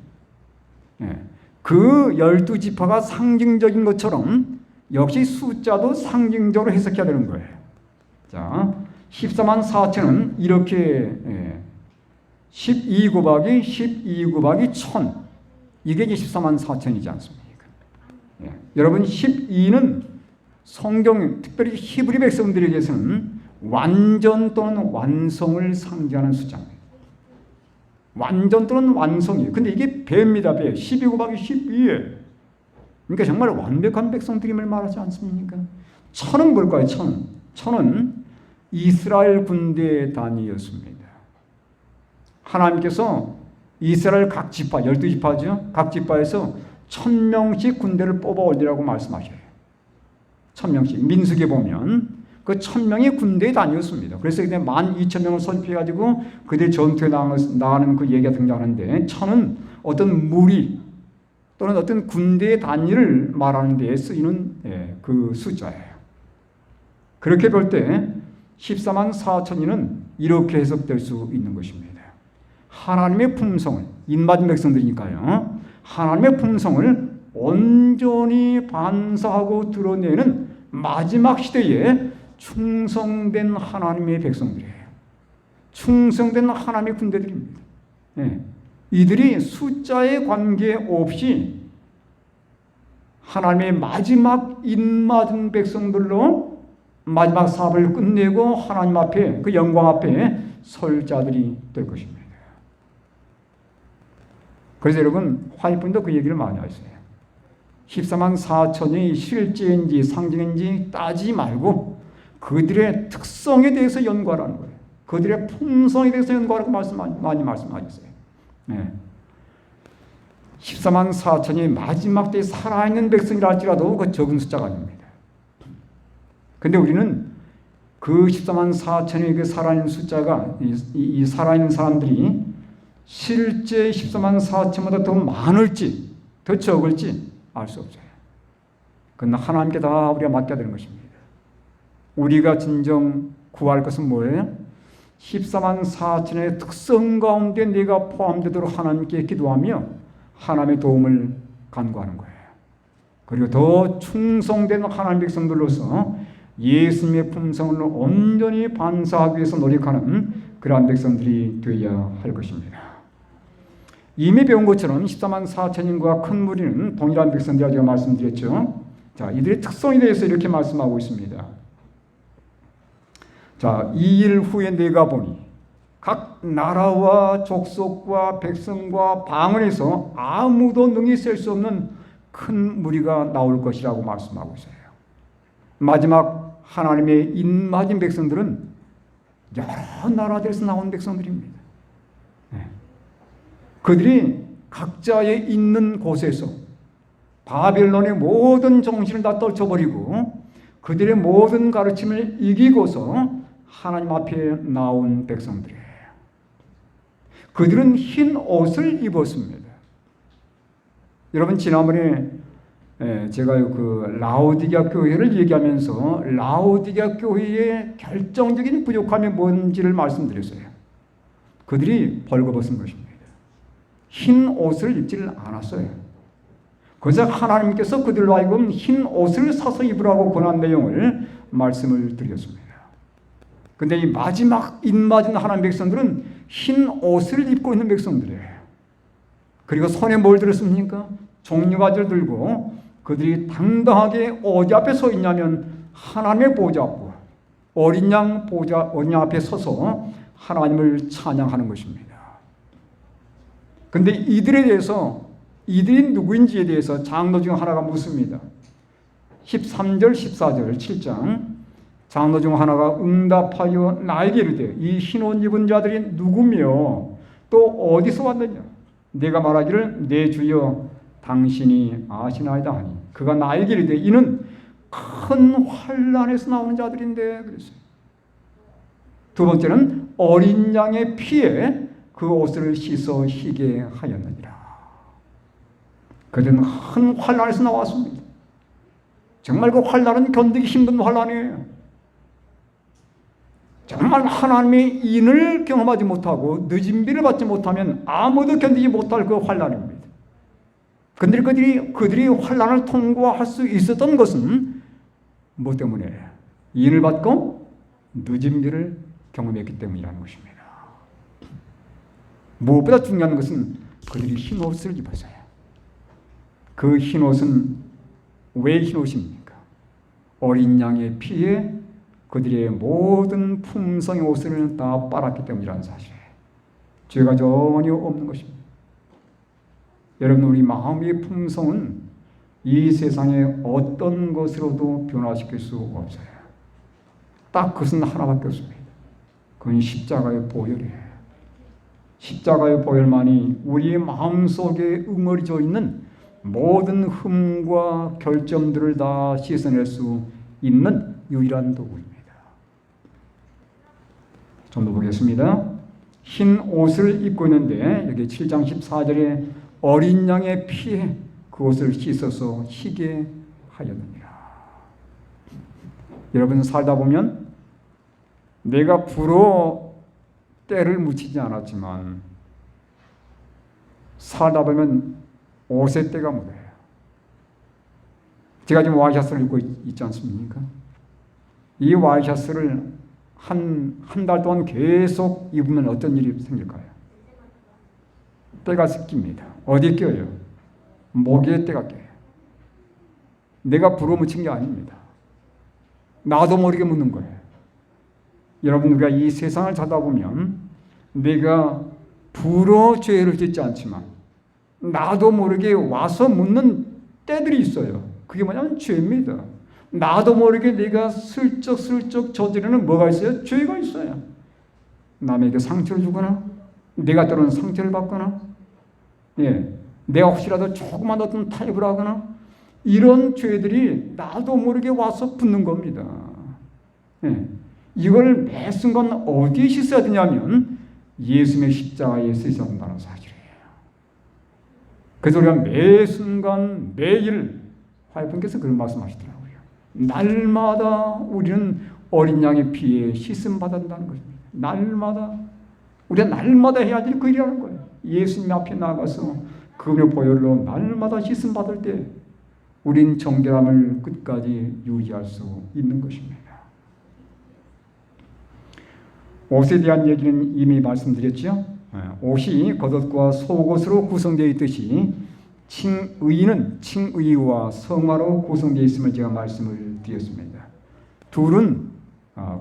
그 12지파가 상징적인 것처럼 역시 숫자도 상징적으로 해석해야 되는 거예요. 자, 14만 4천은 이렇게 12 곱하기 12 곱하기 1000 이게 이제 14만 4천이지 않습니까? 여러분 12는 성경 특별히 히브리 백성들에게서는 완전 또는 완성을 상징하는 숫자입니다. 완전 또는 완성이에요. 근데 이게 배입니다. 배. 12 곱하기 12예요. 그러니까 정말 완벽한 백성들임을 말하지 않습니까? 천은 뭘까요? 천은 이스라엘 군대의 단위였습니다. 하나님께서 이스라엘 각 지파, 12지파죠. 각 지파에서 1000명씩 군대를 뽑아 올리라고 말씀하셔요. 1000명씩. 민수기에 보면 그 1000명이 군대의 단위였습니다. 그래서 그때 12,000명을 선포해가지고 그들이 전투에 나가는 그 얘기가 등장하는데 1000은 어떤 무리 또는 어떤 군대의 단위를 말하는 데에 쓰이는 그 숫자예요. 그렇게 볼 때 14만 4천이는 이렇게 해석될 수 있는 것입니다. 하나님의 품성을, 인맞은 백성들이니까요. 하나님의 품성을 온전히 반사하고 드러내는 마지막 시대에 충성된 하나님의 백성들이에요. 충성된 하나님의 군대들입니다. 이들이 숫자에 관계없이 하나님의 마지막 인맞은 백성들로 마지막 사업을 끝내고 하나님 앞에 그 영광 앞에 설 자들이 될 것입니다. 그래서 여러분 화이트분도 그 얘기를 많이 하세요. 14만 4천이 실제인지 상징인지 따지지 말고 그들의 특성에 대해서 연구하라는 거예요. 그들의 품성에 대해서 연구하라고 많이 말씀하셨어요. 14만 4천이 마지막 때에 살아있는 백성이라 할지라도 그 적은 숫자가 아닙니다. 근데 우리는 그 14만 4천의 그 살아있는 숫자가 이 살아있는 사람들이 실제 14만 4천보다 더 많을지 더 적을지 알 수 없어요. 그러나 하나님께 다 우리가 맡겨야 되는 것입니다. 우리가 진정 구할 것은 뭐예요? 14만 4천의 특성 가운데 내가 포함되도록 하나님께 기도하며 하나님의 도움을 간구하는 거예요. 그리고 더 충성된 하나님 백성들로서 예수님의 품성을 온전히 반사하기 위해서 노력하는 그러한 백성들이 되어야 할 것입니다. 이미 배운 것처럼 14만 4천인과 큰 무리는 동일한 백성들이라 제가 말씀드렸죠. 자, 이들의 특성에 대해서 이렇게 말씀하고 있습니다. 자, 이 일 후에 내가 보니 각 나라와 족속과 백성과 방언에서 아무도 능히 셀 수 없는 큰 무리가 나올 것이라고 말씀하고 있어요. 마지막 하나님의 인맞은 백성들은 여러 나라들에서 나온 백성들입니다. 네. 그들이 각자의 있는 곳에서 바벨론의 모든 정신을 다 떨쳐버리고 그들의 모든 가르침을 이기고서 하나님 앞에 나온 백성들이에요. 그들은 흰 옷을 입었습니다. 여러분, 지난번에 제가 그 라오디게아 교회를 얘기하면서 라오디게아 교회의 결정적인 부족함이 뭔지를 말씀드렸어요. 그들이 벌거벗은 것입니다. 흰 옷을 입지를 않았어요. 그래서 하나님께서 그들로 하여금 흰 옷을 사서 입으라고 권한 내용을 말씀을 드렸습니다. 근데 이 마지막 인맞은 하나님 백성들은 흰 옷을 입고 있는 백성들이에요. 그리고 손에 뭘 들었습니까? 종려가지를 들고 그들이 당당하게 어디 앞에 서 있냐면 하나님의 보좌 앞, 어린 양 앞에 서서 하나님을 찬양하는 것입니다. 근데 이들에 대해서, 이들이 누구인지에 대해서 장로 중 하나가 묻습니다. 13절, 14절, 7장. 장로 중 하나가 응답하여 나에게 이르되 이 흰 옷 입은 자들이 누구며 또 어디서 왔느냐? 내가 말하기를 내 주여 당신이 아시나이다 하니 그가 나에게 이르되 이는 큰 환난에서 나오는 자들인데 그랬어요. 두 번째는 어린 양의 피에 그 옷을 씻어 희게 하였느니라. 그들은 큰 환난에서 나왔습니다. 정말 그 환난은 견디기 힘든 환난이에요. 정말 하나님의 인을 경험하지 못하고 늦은 비를 받지 못하면 아무도 견디지 못할 그 환난입니다. 그런데 그들이 환난을 통과할 수 있었던 것은 뭐 때문에? 인을 받고 늦은 비를 경험했기 때문이라는 것입니다. 무엇보다 중요한 것은 그들이 흰 옷을 입었어요. 그 흰 옷은 왜 흰 옷입니까? 어린 양의 피에 그들의 모든 품성의 옷을 다 빨았기 때문이라는 사실이에요. 죄가 전혀 없는 것입니다. 여러분, 우리 마음의 품성은 이 세상의 어떤 것으로도 변화시킬 수 없어요. 딱 그것은 하나밖에 없습니다. 그건 십자가의 보혈이에요. 십자가의 보혈만이 우리의 마음속에 응어리져 있는 모든 흠과 결점들을 다 씻어낼 수 있는 유일한 도구입니다. 좀 더 보겠습니다. 흰 옷을 입고 있는데 여기 7장 14절에 어린 양의 피에 그 옷을 씻어서 희게 하였느니라. 여러분, 살다 보면 내가 불어 때를 묻히지 않았지만 살다 보면 옷의 때가 묻어요. 제가 지금 와이셔츠를 입고 있지 않습니까? 이 와이셔츠를 한 달 동안 계속 입으면 어떤 일이 생길까요? 때가 습깁니다. 어디에 껴요? 목에 때가 껴요. 내가 불어묻힌 게 아닙니다. 나도 모르게 묻는 거예요. 여러분, 우리가 이 세상을 살다 보면 내가 불어 죄를 짓지 않지만 나도 모르게 와서 묻는 때들이 있어요. 그게 뭐냐면 죄입니다. 나도 모르게 내가 슬쩍 저지르는 뭐가 있어요? 죄가 있어요. 남에게 상처를 주거나 내가 때로는 상처를 받거나 내가 혹시라도 조그만 어떤 타협을 하거나 이런 죄들이 나도 모르게 와서 붙는 겁니다. 이걸 매 순간 어디에 씻어야 되냐면 예수님의 십자가에 씻어야 한다는 사실이에요. 그래서 우리가 매 순간 매일 화요일께서 그런 말씀하시더라고요. 날마다 우리는 어린 양의 피에 씻음 받는다는 것입니다. 날마다 우리가 날마다 해야 될 그 일이라는 거예요. 예수님 앞에 나가서 그의 보혈로 날마다 씻음 받을 때 우린 정결함을 끝까지 유지할 수 있는 것입니다. 옷에 대한 얘기는 이미 말씀드렸죠. 옷이 겉옷과 속옷으로 구성되어 있듯이 칭의는 칭의와 성화로 구성되어 있음을 제가 말씀을 드렸습니다. 둘은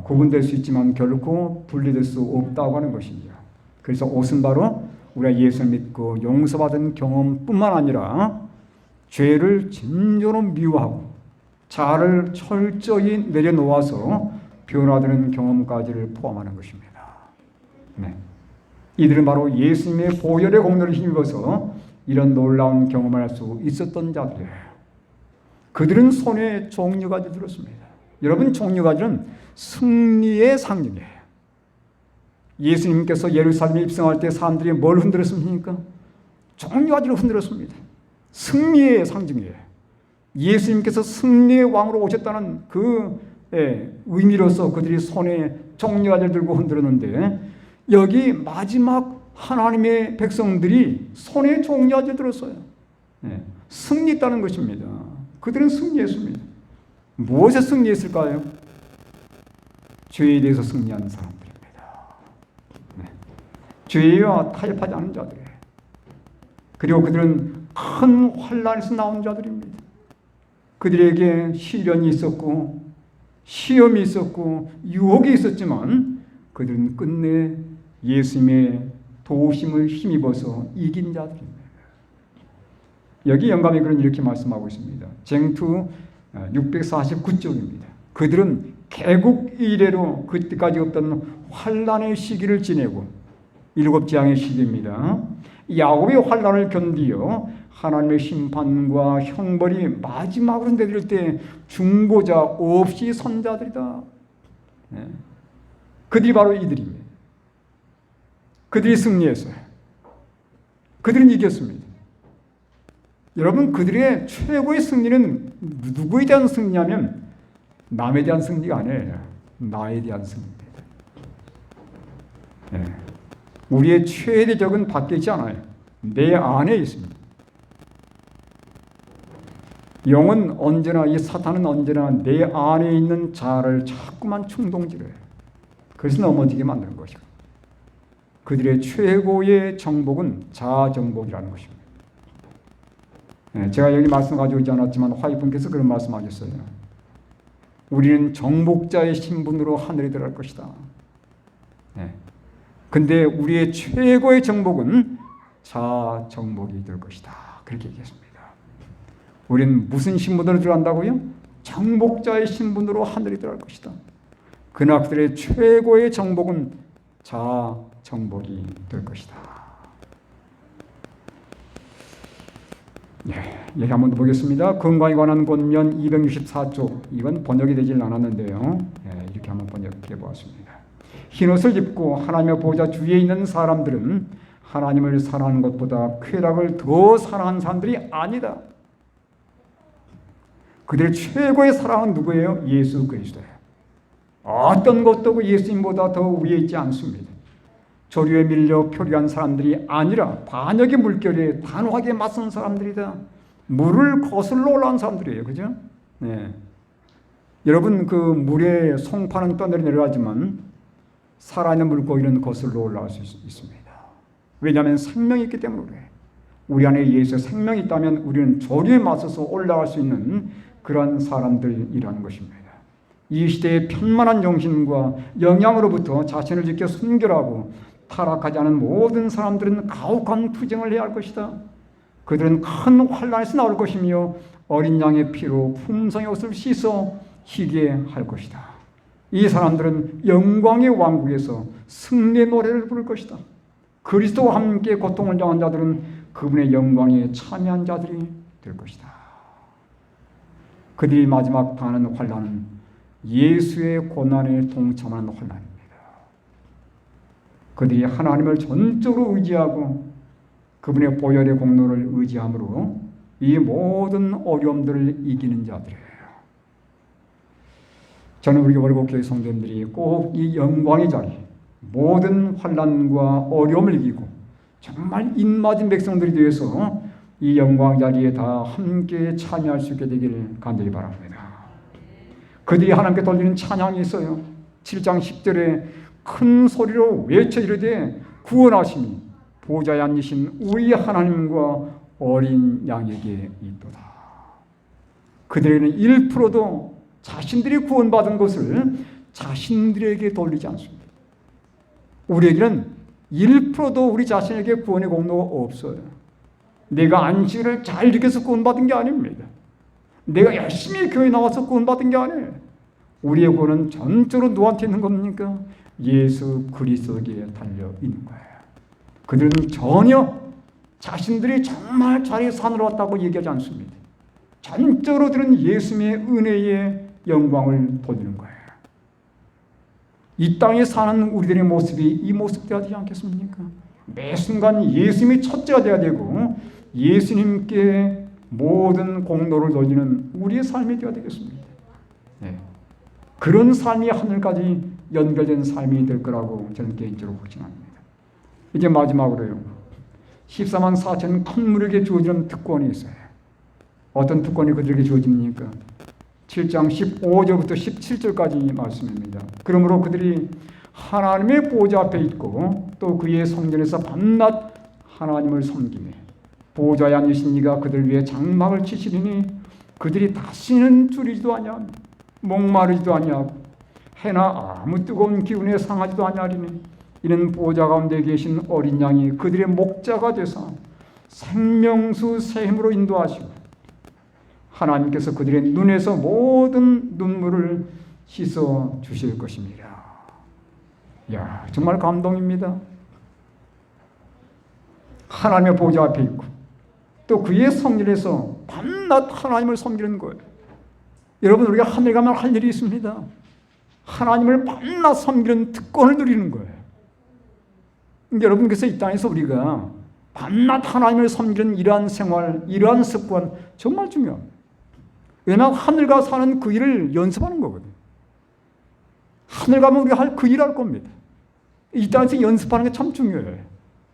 구분될 수 있지만 결코 분리될 수 없다고 하는 것이죠. 그래서 옷은 바로 우리가 예수를 믿고 용서받은 경험뿐만 아니라 죄를 진정으로 미워하고 자아를 철저히 내려놓아서 변화되는 경험까지를 포함하는 것입니다. 네. 이들은 바로 예수님의 보혈의 공로를 힘입어서 이런 놀라운 경험을 할 수 있었던 자들이에요. 그들은 손에 종려가지 들었습니다. 여러분, 종려가지는 승리의 상징이에요. 예수님께서 예루살렘에 입성할 때 사람들이 뭘 흔들었습니까? 종려가지를 흔들었습니다. 승리의 상징이에요. 예수님께서 승리의 왕으로 오셨다는 그 의미로서 그들이 손에 종려가지를 들고 흔들었는데, 여기 마지막 하나님의 백성들이 손에 종려가지를 들었어요. 승리했다는 것입니다. 그들은 승리했습니다. 무엇에 승리했을까요? 죄에 대해서 승리한 사람들입니다. 죄와 타협하지 않은 자들이에요. 그리고 그들은 큰 환난에서 나온 자들입니다. 그들에게 시련이 있었고 시험이 있었고 유혹이 있었지만 그들은 끝내 예수님의 도우심을 힘입어서 이긴 자들입니다. 여기 영감의 글은 이렇게 말씀하고 있습니다. 쟁투 649쪽입니다. 그들은 개국 이래로 그때까지 없던 환난의 시기를 지내고, 일곱 재앙의 시기입니다. 야곱의 환난을 견디어 하나님의 심판과 형벌이 마지막으로 내릴 때 중보자 없이 선 자들이다. 그들이 바로 이들입니다. 그들이 승리했어요. 그들은 이겼습니다. 여러분, 그들의 최고의 승리는 누구에 대한 승리냐면 남에 대한 승리가 아니에요. 나에 대한 승리입니다. 우리의 최대 적은 밖에 있지 않아요. 내 안에 있습니다. 영은 언제나, 이 사탄은 언제나 내 안에 있는 자아를 자꾸만 충동질해요. 그래서 넘어지게 만드는 것이고, 그들의 최고의 정복은 자아 정복이라는 것입니다. 제가 여기 말씀 가지고 오지 않았지만 화이분께서 그런 말씀하셨어요. 우리는 정복자의 신분으로 하늘에 들어갈 것이다. 근데 우리의 최고의 정복은 자아 정복이 될 것이다. 그렇게 얘기했습니다. 우리는 무슨 신분으로 들어간다고요? 정복자의 신분으로 하늘에 들어갈 것이다. 그러나 그들의 최고의 정복은 자아 정복이 될 것이다. 여기 한번 더 보겠습니다. 건강에 관한 권면 264쪽. 이건 번역이 되질 않았는데요. 이렇게 한번 번역해 보았습니다. 흰옷을 입고 하나님의 보좌 주위에 있는 사람들은 하나님을 사랑하는 것보다 쾌락을 더 사랑하는 사람들이 아니다. 그들의 최고의 사랑은 누구예요? 예수 그리스도예요. 어떤 것도 예수님보다 더 위에 있지 않습니다. 조류에 밀려 표류한 사람들이 아니라 반역의 물결에 단호하게 맞선 사람들이다. 물을 거슬러 올라온 사람들이에요. 그죠? 여러분, 그 물에 송파는 떠내려 내려가지만 살아있는 물고기는 거슬러 올라올 수 있습니다. 왜냐하면 생명이 있기 때문에 그래요. 우리 안에 예수의 생명이 있다면 우리는 조류에 맞서서 올라갈 수 있는 그런 사람들이라는 것입니다. 이 시대의 편만한 정신과 영향으로부터 자신을 지켜 순결하고 타락하지 않은 모든 사람들은 가혹한 투쟁을 해야 할 것이다. 그들은 큰 환난에서 나올 것이며 어린 양의 피로 품성의 옷을 씻어 희게 할 것이다. 이 사람들은 영광의 왕국에서 승리의 노래를 부를 것이다. 그리스도와 함께 고통을 당한 자들은 그분의 영광에 참여한 자들이 될 것이다. 그들이 마지막 당하는 환난은 예수의 고난에 동참하는 환난입니다. 그들이 하나님을 전적으로 의지하고 그분의 보혈의 공로를 의지함으로 이 모든 어려움들을 이기는 자들이에요. 저는 우리 월곡교회 성도님들이 꼭 이 영광의 자리, 모든 환난과 어려움을 이기고 정말 입맞은 백성들이 되어서 이 영광 자리에 다 함께 참여할 수 있게 되기를 간절히 바랍니다. 그들이 하나님께 돌리는 찬양이 있어요. 7장 10절에 큰 소리로 외쳐 이르되 구원하심이 보좌에 앉으신 우리 하나님과 어린 양에게 있도다. 그들에게는 1%도 자신들이 구원받은 것을 자신들에게 돌리지 않습니다. 우리에게는 1%도 우리 자신에게 구원의 공로가 없어요. 내가 안식일을 잘 지켜서 구원받은 게 아닙니다. 내가 열심히 교회 나와서 구원받은 게 아니에요. 우리의 구원은 전적으로 누구한테 있는 겁니까? 예수 그리스도에게 달려 있는 거예요. 그들은 전혀 자신들이 정말 잘 산으로 왔다고 얘기하지 않습니다. 전적으로 들은 예수님의 은혜의 영광을 돌리는 거예요. 이 땅에 사는 우리들의 모습이 이 모습 되어야 되지 않겠습니까? 매 순간 예수님이 첫째가 되어야 되고 예수님께 모든 공로를 돌리는 우리의 삶이 되어야 되겠습니다. 네. 그런 삶이 하늘까지 연결된 삶이 될 거라고 저는 개인적으로 확신합니다. 이제 마지막으로요. 14만 4천 큰 무리에게 주어지는 특권이 있어요. 어떤 특권이 그들에게 주어집니까? 7장 15절부터 17절까지 말씀입니다. 그러므로 그들이 하나님의 보좌 앞에 있고 또 그의 성전에서 밤낮 하나님을 섬기며 보좌에 앉으신 이가 그들 위해 장막을 치시리니 그들이 다시는 줄이지도 아니하며 목마르지도 아니하고 해나 아무 뜨거운 기운에 상하지도 아니하리니 이는 보좌 가운데 계신 어린 양이 그들의 목자가 되사 생명수 새 힘으로 인도하시고 하나님께서 그들의 눈에서 모든 눈물을 씻어 주실 것입니다. 야, 정말 감동입니다. 하나님의 보좌 앞에 있고 또 그의 성전에서 밤낮 하나님을 섬기는 거예요. 여러분, 우리가 하늘 가면 할 일이 있습니다. 하나님을 밤낮 섬기는 특권을 누리는 거예요. 여러분께서 이 땅에서 우리가 밤낮 하나님을 섬기는 이러한 생활, 이러한 습관 정말 중요합니다. 왜냐하면 하늘 가서 사는 그 일을 연습하는 거거든요. 하늘 가면 우리가 할 그 일 할 겁니다. 이 땅에서 연습하는 게 참 중요해요.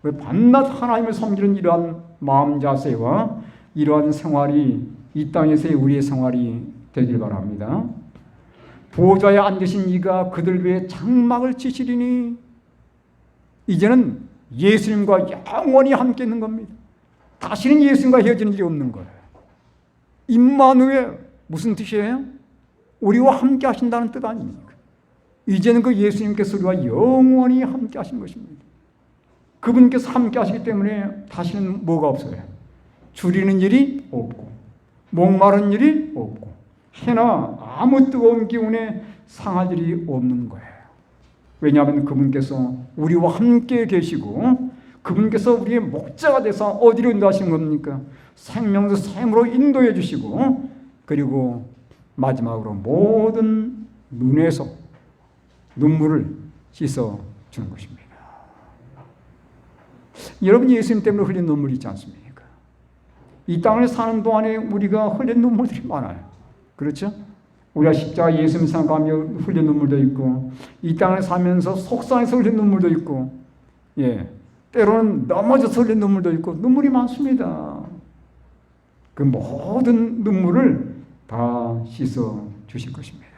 왜 밤낮 하나님을 섬기는 이러한 마음 자세와 이러한 생활이 이 땅에서의 우리의 생활이 되길 바랍니다. 보좌에 앉으신 이가 그들 위해 장막을 치시리니 이제는 예수님과 영원히 함께 있는 겁니다. 다시는 예수님과 헤어지는 일이 없는 거예요. 임마누엘 무슨 뜻이에요? 우리와 함께 하신다는 뜻 아닙니까? 이제는 그 예수님께서 우리와 영원히 함께 하신 것입니다. 그분께서 함께 하시기 때문에 다시는 뭐가 없어요? 줄이는 일이 없고 목마른 일이 없고 해나 아무 뜨거운 기운에 상할 일이 없는 거예요. 왜냐하면 그분께서 우리와 함께 계시고 그분께서 우리의 목자가 돼서 어디로 인도하시는 겁니까? 생명수 샘으로 인도해 주시고 그리고 마지막으로 모든 눈에서 눈물을 씻어 주는 것입니다. 여러분, 예수님 때문에 흘린 눈물이 있지 않습니까? 이 땅을 사는 동안에 우리가 흘린 눈물들이 많아요. 그렇죠? 우리가 십자가 예수님 생각하며 흘린 눈물도 있고 이 땅을 사면서 속상해서 흘린 눈물도 있고 때로는 넘어져서 흘린 눈물도 있고 눈물이 많습니다. 그 모든 눈물을 다 씻어 주실 것입니다.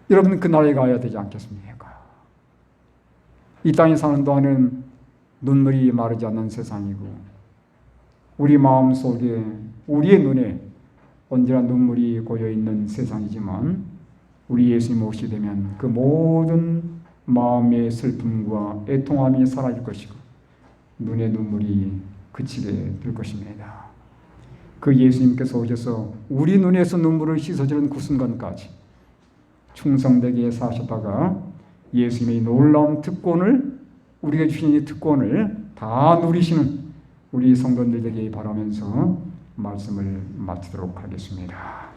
여러분, 그 나라에 가야 되지 않겠습니까? 이 땅에 사는 동안은 눈물이 마르지 않는 세상이고 우리 마음속에 우리의 눈에 언제나 눈물이 고여있는 세상이지만 우리 예수님 오시게 되면 그 모든 마음의 슬픔과 애통함이 사라질 것이고 눈의 눈물이 그치게 될 것입니다. 그 예수님께서 오셔서 우리 눈에서 눈물을 씻어주는 그 순간까지 충성되게 사셨다가 예수님의 놀라운 특권을 우리에게 주신 이 특권을 다 누리시는 우리 성도들 되길 바라면서 말씀을 마치도록 하겠습니다.